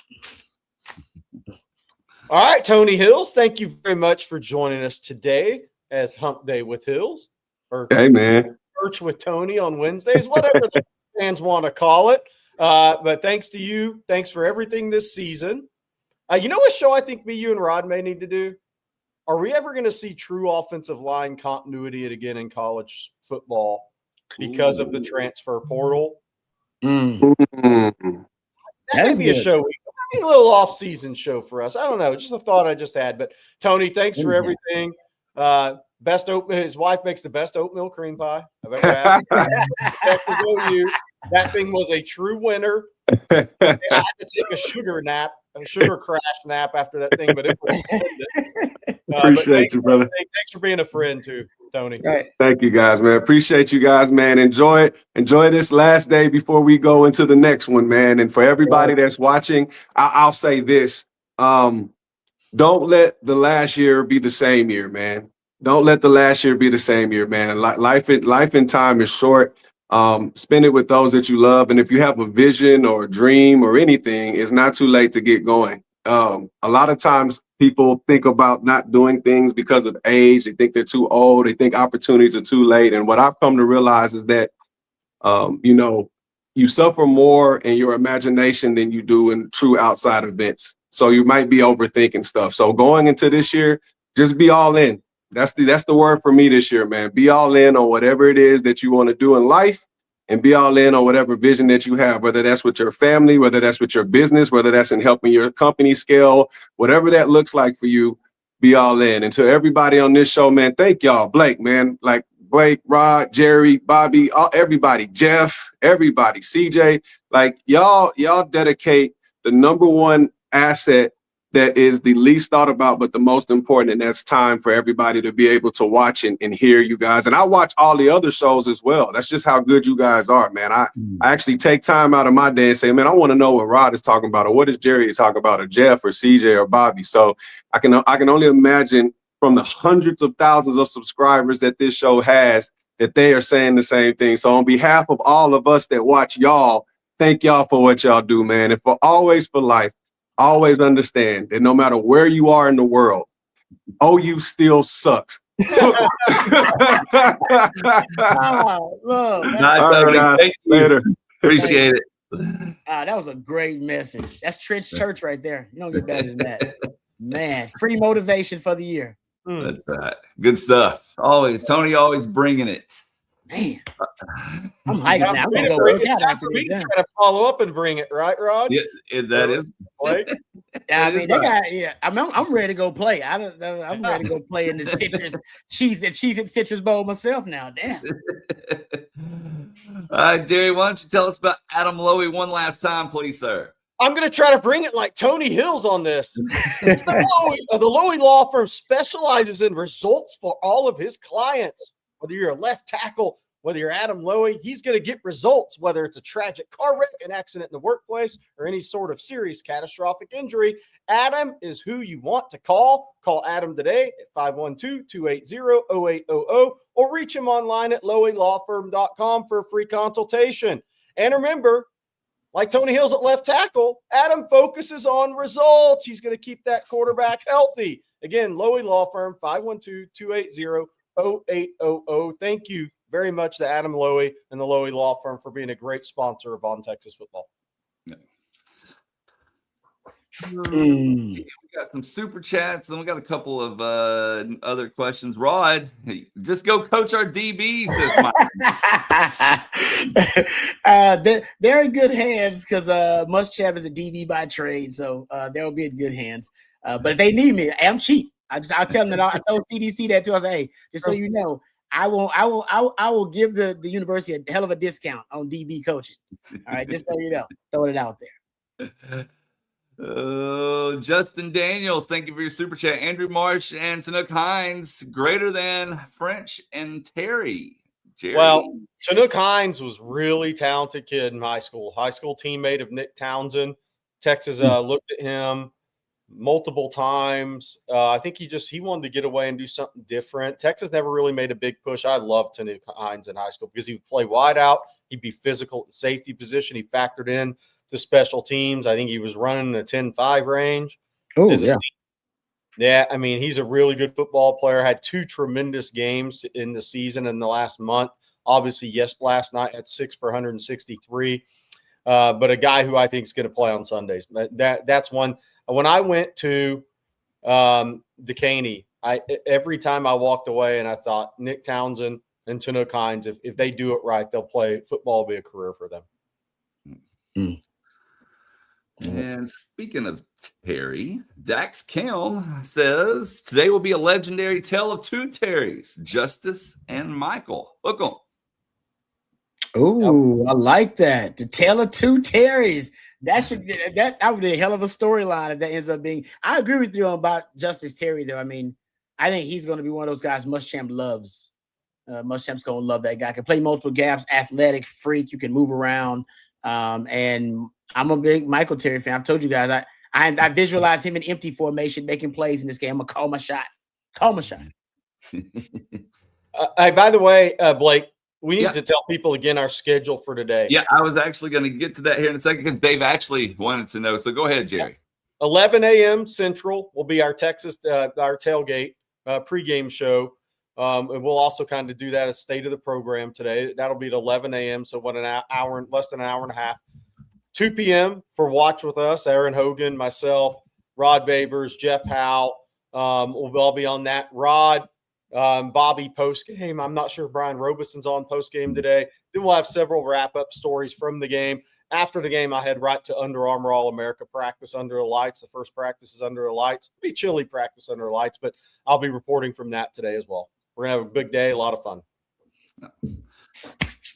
All right, Tony Hills, thank you very much for joining us today as Hump Day with Hills. Or hey, man. Church with Tony on Wednesdays, whatever the fans want to call it. But thanks to you. Thanks for everything this season. You know what show I think you and Rod may need to do? Are we ever going to see true offensive line continuity again in college football because of the transfer portal? Mm. That may be a show. A little off-season show for us. I don't know. Just a thought I just had. But Tony, thanks for everything. Best oatmeal. His wife makes the best oatmeal cream pie I've ever had. Texas OU. That thing was a true winner. I had to take a sugar crash nap after that thing, but it was appreciate you, brother. Thanks for being a friend too, Tony. Right. Thank you, guys, man. Appreciate you guys, man. Enjoy this last day before we go into the next one, man. And for everybody that's watching, I'll say this: don't let the last year be the same year, man. Don't let the last year be the same year, man. Life and time is short. Spend it with those that you love. And if you have a vision or a dream or anything, it's not too late to get going. A lot of times people think about not doing things because of age. They think they're too old. They think opportunities are too late. And what I've come to realize is that, you suffer more in your imagination than you do in true outside events. So you might be overthinking stuff. So going into this year, just be all in. That's the word for me this year, man. Be all in on whatever it is that you want to do in life, and be all in on whatever vision that you have, whether that's with your family, whether that's with your business, whether that's in helping your company scale, whatever that looks like for you, be all in. And to everybody on this show, man, thank y'all. Blake, man, like Blake, Rod, Jerry, Bobby, everybody, Jeff, everybody, CJ, like y'all dedicate the number one asset that is the least thought about, but the most important, and that's time for everybody to be able to watch and hear you guys. And I watch all the other shows as well. That's just how good you guys are, man. I actually take time out of my day and say, man, I want to know what Rod is talking about, or what is Jerry talking about, or Jeff, or CJ, or Bobby. So I can only imagine from the hundreds of thousands of subscribers that this show has, that they are saying the same thing. So on behalf of all of us that watch y'all, thank y'all for what y'all do, man. And for life, always understand that no matter where you are in the world, OU still sucks. Love. Thank you. Later. Appreciate it. That was a great message. That's Trench Church right there. You don't get better than that. Man, free motivation for the year. That's good stuff. Tony always bringing it. Man, I'm hyped now. I'm gonna go work out after this. Try to follow up and bring it, right, Rod? Yeah, that is. I mean, I'm ready to go play. I'm ready to go play in the Cheez-It Citrus Bowl myself now. Damn. All right, Jerry, why don't you tell us about Adam Lowy one last time, please, sir? I'm going to try to bring it like Tony Hills on this. The Lowy Law Firm specializes in results for all of his clients. Whether you're a left tackle, whether you're Adam Lowy, he's going to get results, whether it's a tragic car wreck, an accident in the workplace, or any sort of serious catastrophic injury. Adam is who you want to call. Call Adam today at 512-280-0800 or reach him online at loweylawfirm.com for a free consultation. And remember, like Tony Hills at left tackle, Adam focuses on results. He's going to keep that quarterback healthy. Again, Lowy Law Firm, 512-280-0800. Thank you very much to Adam Lowy and the Lowy Law Firm for being a great sponsor of On Texas Football. We got some super chats. Then we got a couple of other questions. Rod, hey, just go coach our DBs, says Mike. They're in good hands because Muschamp is a DB by trade, so they'll be in good hands. But if they need me, I'm cheap. I'll tell them that. I told CDC that too. I said, hey, just so you know, I will give the university a hell of a discount on DB coaching. All right, just so you know, throwing it out there. Justin Daniels, thank you for your super chat. Andrew Marsh and Sanook Hines, greater than French and Terry. Jerry. Well, Chinook Hines was really talented kid in high school teammate of Nick Townsend. Texas looked at him multiple times. I think he wanted to get away and do something different. Texas never really made a big push. I loved Chinook Hines in high school because he would play wide out. He'd be physical at the safety position. He factored in to special teams. I think he was running in the 10-5 range. Oh, yeah. Yeah, I mean, he's a really good football player. Had 2 tremendous games in the season in the last month. Obviously, last night had 6 for 163. But a guy who I think is going to play on Sundays. That's one. When I went to Decaney, every time I walked away and I thought Nick Townsend and Chinook Hines, if they do it right, they'll play football. Will be a career for them. And speaking of Terry, Dax Kelm says today will be a legendary tale of 2 Terrys, Justice and Michael. Look on. Oh, I like that. The tale of 2 Terrys. That would be a hell of a storyline if that ends up being. I agree with you about Justice Terry, though. I mean, I think he's going to be one of those guys Muschamp loves. Muschamp's going to love that guy. Can play multiple gaps, athletic freak. You can move around. And I'm a big Michael Terry fan. I've told you guys, I visualize him in empty formation, making plays in this game. I'm going to call my shot. Hey, by the way, Blake, we need to tell people again our schedule for today. Yeah, I was actually going to get to that here in a second because Dave actually wanted to know. So go ahead, Jerry. 11 a.m. Central will be our Texas, our tailgate pregame show. And we'll also kind of do that as state of the program today. That'll be at 11 a.m. So less than an hour and a half. 2 p.m. for Watch With Us, Aaron Hogan, myself, Rod Babers, Jeff Howe. We'll all be on that. Rod, Bobby post-game. I'm not sure if Brian Robeson's on post-game today. Then we'll have several wrap-up stories from the game. After the game, I head right to Under Armour All-America practice under the lights. The first practice is under the lights. It'll be chilly practice under the lights, but I'll be reporting from that today as well. We're going to have a big day, a lot of fun.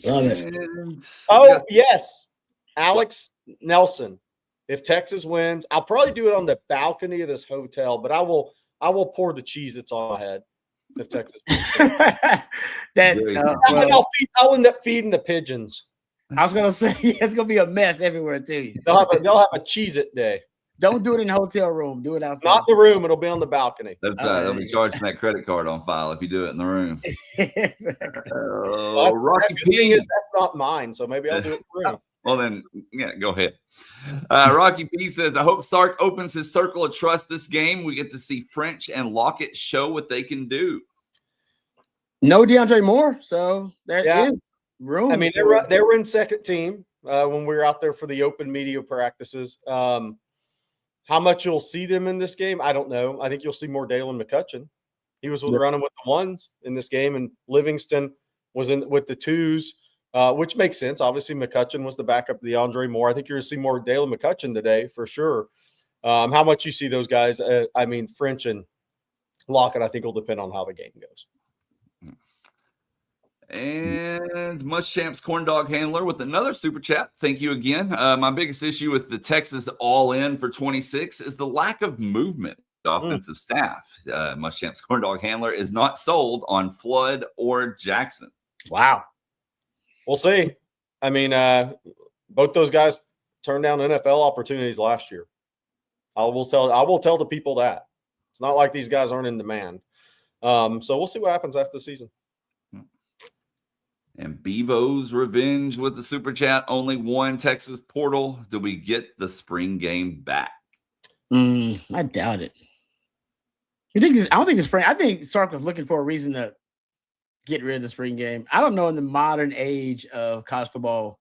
Love it. Yes. Alex Nelson. If Texas wins, I'll probably do it on the balcony of this hotel, but I will pour the Cheez-Its on my head if Texas wins. I'll end up feeding the pigeons. I was going to say, it's going to be a mess everywhere, too. They'll have a Cheez-It day. Don't do it in the hotel room. Do it outside. Not the room. It'll be on the balcony. That's they'll be charging that credit card on file if you do it in the room. Rocky P. That's not mine, so maybe I'll do it in the room. Well, then, yeah, go ahead. Rocky P says, I hope Sark opens his circle of trust this game. We get to see French and Lockett show what they can do. No DeAndre Moore, so there is room. I mean, they were in second team when we were out there for the open media practices. How much you'll see them in this game, I don't know. I think you'll see more Dalen McCutcheon. He was running with the ones in this game, and Livingston was in with the twos, which makes sense. Obviously, McCutcheon was the backup to DeAndre Moore. I think you're going to see more Dalen McCutcheon today for sure. How much you see those guys, I mean, French and Lockett, I think will depend on how the game goes. And Muschamp's corn dog handler with another super chat. Thank you again. My biggest issue with the Texas all-in for 26 is the lack of movement. The offensive staff. Muschamp's corn dog handler is not sold on Flood or Jackson. Wow. We'll see. I mean, both those guys turned down NFL opportunities last year. I will tell the people that. It's not like these guys aren't in demand. So we'll see what happens after the season. And Bevo's revenge with the super chat. Only one Texas portal. Do we get the spring game back? I doubt it. I don't think the spring. I think Sark was looking for a reason to get rid of the spring game. I don't know in the modern age of college football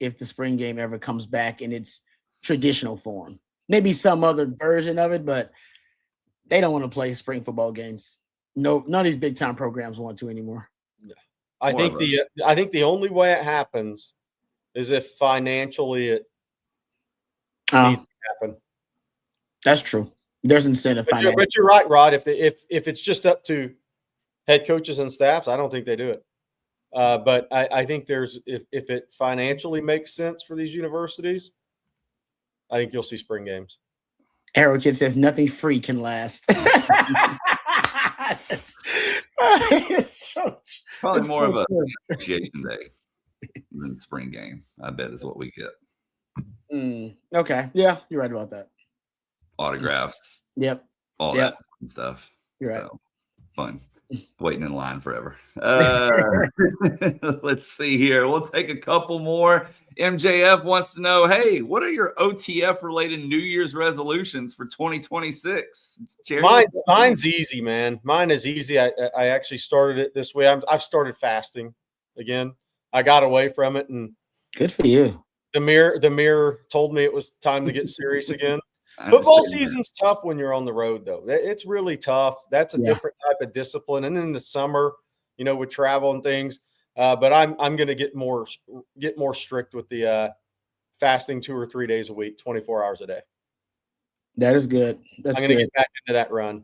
if the spring game ever comes back in its traditional form. maybe some other version of it, but they don't want to play spring football games. No, none of these big time programs want to anymore. I think the only way it happens is if financially it needs to happen. That's true. There's incentive. But you're right, Rod. If it's just up to head coaches and staffs, I don't think they do it. But I think if it financially makes sense for these universities, I think you'll see spring games. Arrow Kid says nothing free can last. Probably more of a appreciation day than spring game, I bet, is what we get. Okay. Yeah, you're right about that. Autographs. Yep. All that stuff. You're right. So, fun. Waiting in line forever. Let's see here. We'll take a couple more. MJF wants to know, hey, what are your OTF related New Year's resolutions for 2026? Mine's easy, man. Mine is easy. I actually started it this way. I've started fasting again. I got away from it, and good for you. The mirror told me it was time to get serious again. Football season's tough when you're on the road, though. It's really tough. That's a different type of discipline. And then the summer, with travel and things. But I'm going to get more strict with the fasting 2 or 3 days a week, 24 hours a day. That is good. I'm going to get back into that run.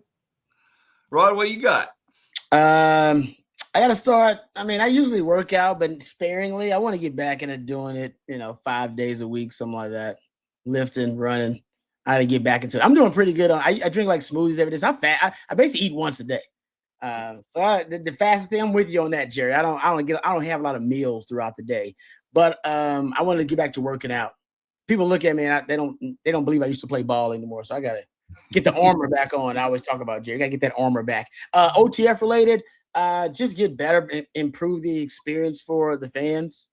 Rod, what you got? I got to start. I mean, I usually work out, but sparingly. I want to get back into doing it, 5 days a week, something like that. Lifting, running. I got to get back into it. I'm doing pretty good. I drink like smoothies every day. So I basically eat once a day. The fastest thing, I'm with you on that, Jerry. I don't have a lot of meals throughout the day, but I want to get back to working out. People look at me and they don't believe I used to play ball anymore. So I got to get the armor back on. I always talk about, Jerry. I got to get that armor back. OTF related, just get better, improve the experience for the fans,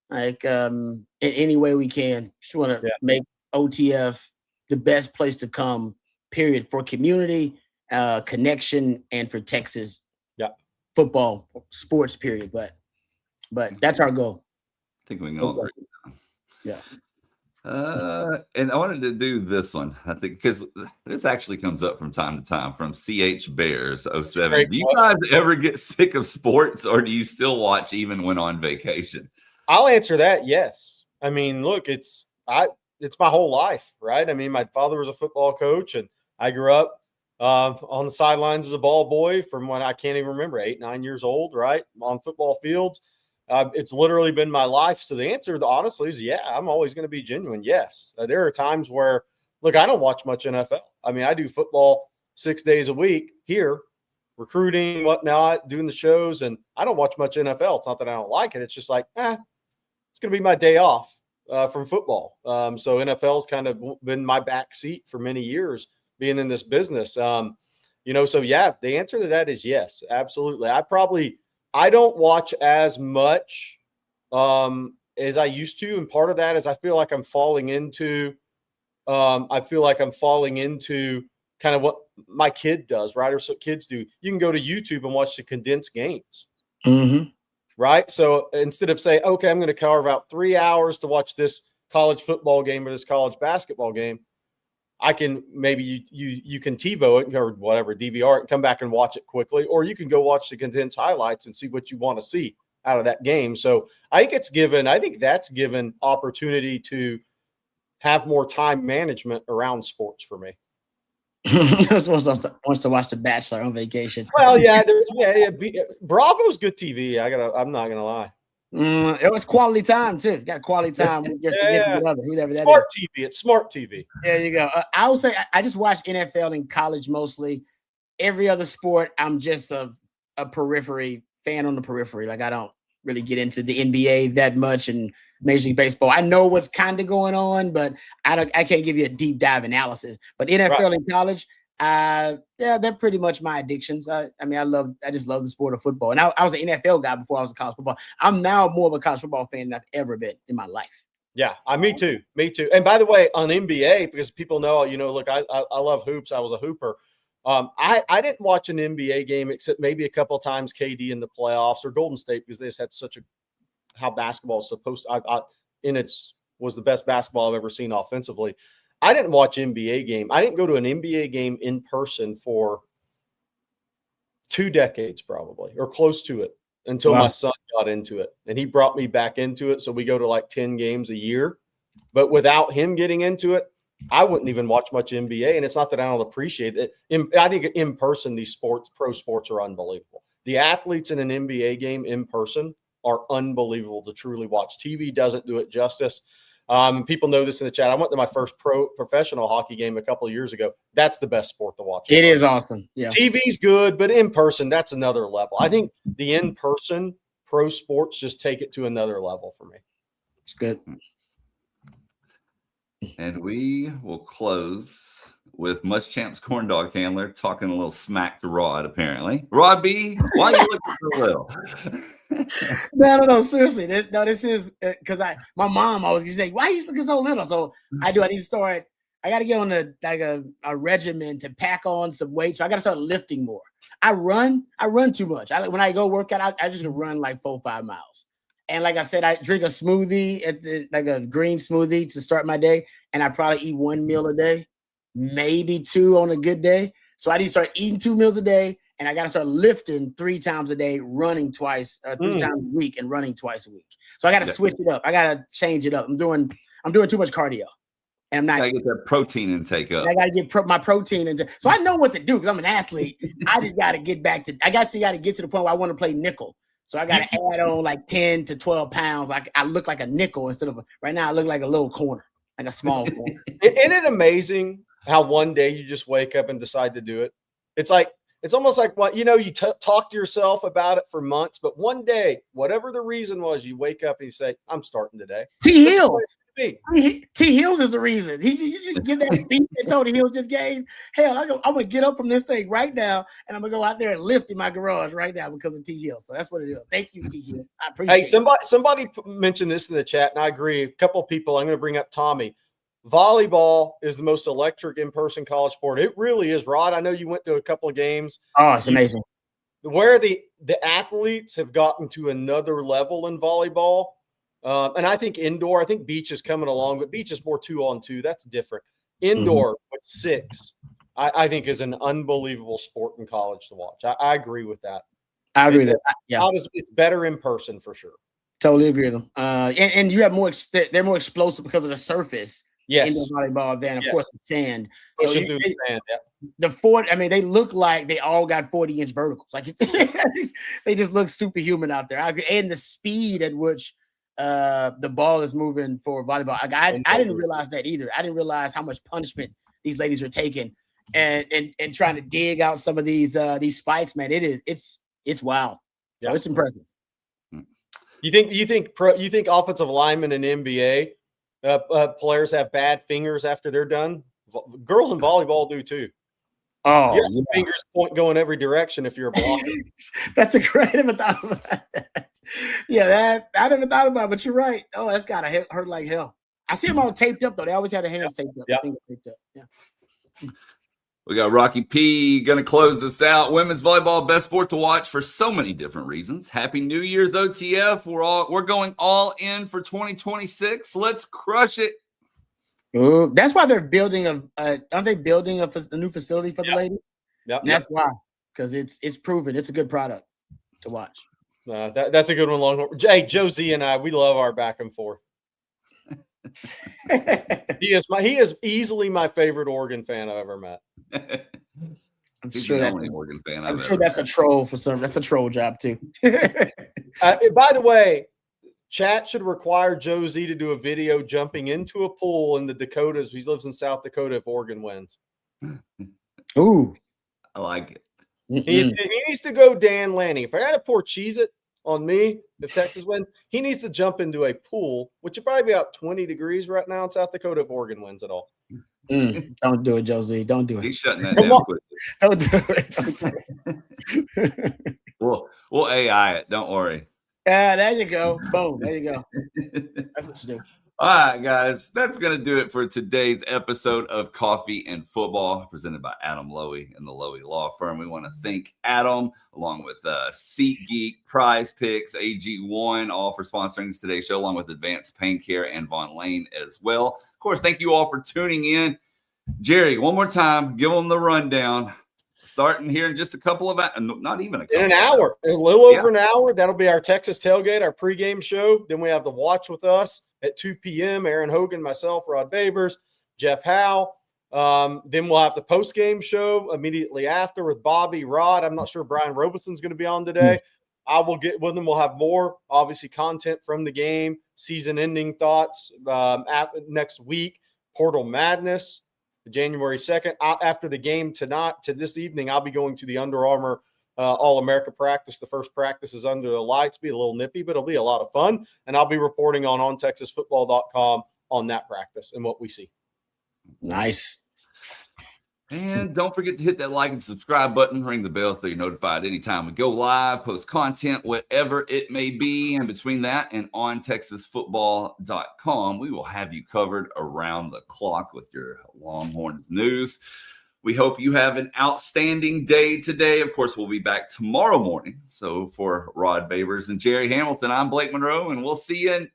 like in any way we can. Just want to make OTF the best place to come, period, for community, connection, and for Texas football, sports, period. But that's our goal. I think we can all agree. Yeah. And I wanted to do this one, I think, because this actually comes up from time to time from CH Bears 07. Do you guys ever get sick of sports, or do you still watch even when on vacation? I'll answer that. Yes. I mean, look, it's my whole life, right? I mean, my father was a football coach, and I grew up on the sidelines as a ball boy from when I can't even remember, 8, 9 years old, right? On football fields. It's literally been my life. So the answer, honestly, is I'm always going to be genuine. Yes. There are times where, look, I don't watch much NFL. I mean, I do football 6 days a week here, recruiting, whatnot, doing the shows, and I don't watch much NFL. It's not that I don't like it. It's just like, it's going to be my day off from football. So NFL's kind of been my back seat for many years being in this business. So the answer to that is yes, absolutely. I don't watch as much as I used to. And part of that is I feel like I'm falling into kind of what my kid does, right? Or so kids do. You can go to YouTube and watch the condensed games. Mm-hmm. Right. So instead of saying, okay, I'm going to carve out 3 hours to watch this college football game or this college basketball game, I can maybe you can TiVo it or whatever, DVR it, and come back and watch it quickly, or you can go watch the condensed highlights and see what you want to see out of that game. So I think that's given opportunity to have more time management around sports for me. Wants to watch The Bachelor on vacation. Well, Bravo's good TV. I'm not gonna lie. It was quality time too. Got quality time with your significant other, whoever that smart is. TV. It's smart TV. There you go. I would say I just watch NFL in college mostly. Every other sport, I'm just a periphery fan on the periphery. Like I don't really get into the NBA that much and Major League Baseball. I know what's kind of going on, but I can't give you a deep dive analysis. But NFL and college, they're pretty much my addictions. I just love the sport of football. And I was an NFL guy before I was a college football. I'm now more of a college football fan than I've ever been in my life. Yeah, me too. And by the way, on NBA, because people know, look, I love hoops. I was a hooper. I didn't watch an NBA game except maybe a couple of times KD in the playoffs or Golden State, because they just had how basketball is supposed to, was the best basketball I've ever seen offensively. I didn't watch NBA game. I didn't go to an NBA game in person for 2 decades probably, or close to it, until my son got into it. And he brought me back into it. So we go to like 10 games a year. But without him getting into it, I wouldn't even watch much NBA. And it's not that I don't appreciate it. I think in person, these pro sports are unbelievable. The athletes in an NBA game in person are unbelievable to truly watch. TV doesn't do it justice. People know this in the chat. I went to my first professional hockey game a couple of years ago. That's the best sport to watch. It is awesome. Yeah. TV's good, but in person, that's another level. I think the in-person pro sports just take it to another level for me. It's good. And we will close with Muschamp's corn dog handler talking a little smack to Rod, apparently. Rod B, why are you looking so little? No, seriously. This is because my mom always used to say, why are you looking so little? So I need to start. I got to get on a regimen to pack on some weight. So I got to start lifting more. I run too much. When I go work out, I just run like 4-5 miles. And like I said, I drink a smoothie like a green smoothie to start my day. And I probably eat 1 meal a day, maybe 2 on a good day. So I need to start eating 2 meals a day. And I got to start lifting 3 times a day, running twice, 3 times a week, and running twice a week. So I got to switch it up. I got to change it up. I'm doing too much cardio, and I'm not. I got to get that protein intake up. I got to get my protein into. So I know what to do because I'm an athlete. I just got to get back to. I got to get to the point where I want to play nickel. So I got to add on like 10 to 12 pounds. I look like a nickel instead of right now. I look like a little corner, like a small corner. Isn't it amazing how one day you just wake up and decide to do it? It's almost like what, you talk to yourself about it for months, but one day, whatever the reason was, you wake up and you say, I'm starting today. T. Hills. T. Hills is the reason. You just give that speech that Tony Hills just gave. Hell, I'm going to get up from this thing right now, and I'm going to go out there and lift in my garage right now because of T. Hills. So that's what it is. Thank you, T. Hills. I appreciate it. Somebody mentioned this in the chat, and I agree. A couple of people, I'm going to bring up Tommy. Volleyball is the most electric in-person college sport. It really is, Rod. I know you went to a couple of games. Oh, it's amazing. Where the athletes have gotten to another level in volleyball. And I think indoor, I think beach is coming along, but beach is more 2-on-2. That's different. Indoor with 6, I think is an unbelievable sport in college to watch. I agree with that. I agree with that. Yeah. It's better in person for sure. Totally agree with them. And you have they're more explosive because of the surface. Yes. Indoor volleyball than, of course, the sand. So through the sand, the 40, I mean, they look like they all got 40-inch verticals. Like they just look superhuman out there. I agree. And the speed at which the ball is moving for volleyball. I didn't realize that either. I didn't realize how much punishment these ladies are taking and trying to dig out some of these spikes, man. It's wild. Yeah. So it's impressive. You think offensive linemen in NBA players have bad fingers after they're done? Girls in volleyball do too. Oh, fingers going every direction if you're a blocker. That's a great. I never thought about that. Yeah, I never thought about it, but you're right. Oh, that's gotta hurt like hell. I see them all taped up though. They always had their hands taped up. Fingers taped up. Yeah. We got Rocky P going to close this out. Women's volleyball, best sport to watch for so many different reasons. Happy New Year's, OTF. We're going all in for 2026. Let's crush it. Ooh, that's why they're building aren't they building a new facility for the ladies? Yep. That's why, because it's proven. It's a good product to watch. That's a good one, Longhorn. Hey, Josie and I, we love our back and forth. He is easily my favorite Oregon fan I've ever met. I'm He's sure the that's only Oregon fan I'm I've sure ever that's met. a troll for some. That's a troll job too. By the way, chat should require Josie to do a video jumping into a pool in the Dakotas. He lives in South Dakota if Oregon wins. Ooh, I like it. He needs to go Dan Lanning. If I got to pour Cheez-It on me, if Texas wins, he needs to jump into a pool, which would probably be about 20 degrees right now in South Dakota if Oregon wins at all. Don't do it, Josie. Don't do it. He's shutting that down quickly. Don't do it. We'll AI it. Don't worry. There you go. Boom. There you go. That's what you do. All right, guys, that's going to do it for today's episode of Coffee and Football, presented by Adam Lowy and the Lowy Law Firm. We want to thank Adam, along with SeatGeek, Prize Picks, AG1, all for sponsoring today's show, along with Advanced Pain Care and Von Lane as well. Of course, thank you all for tuning in. Jerry, one more time, give them the rundown. Starting here in just a couple of not even a couple. In an hour, a little over an hour. That'll be our Texas tailgate, our pregame show. Then we have the Watch with Us at 2 p.m. Aaron Hogan, myself, Rod Babers, Jeff Howe. Then we'll have the postgame show immediately after with Bobby, Rod. I'm not sure Brian Robeson's going to be on today. I will get with them. We'll have more, obviously, content from the game, season-ending thoughts next week, Portal Madness. January 2nd. After the game tonight, to this evening, I'll be going to the Under Armour All-America practice. The first practice is under the lights. Be a little nippy, but it'll be a lot of fun. And I'll be reporting on TexasFootball.com on that practice and what we see. Nice. And don't forget to hit that like and subscribe button, ring the bell so you're notified anytime we go live, post content, whatever it may be. And between that and on TexasFootball.com, we will have you covered around the clock with your Longhorns news. We hope you have an outstanding day today. Of course, we'll be back tomorrow morning. So for Rod Babers and Jerry Hamilton, I'm Blake Monroe, and we'll see you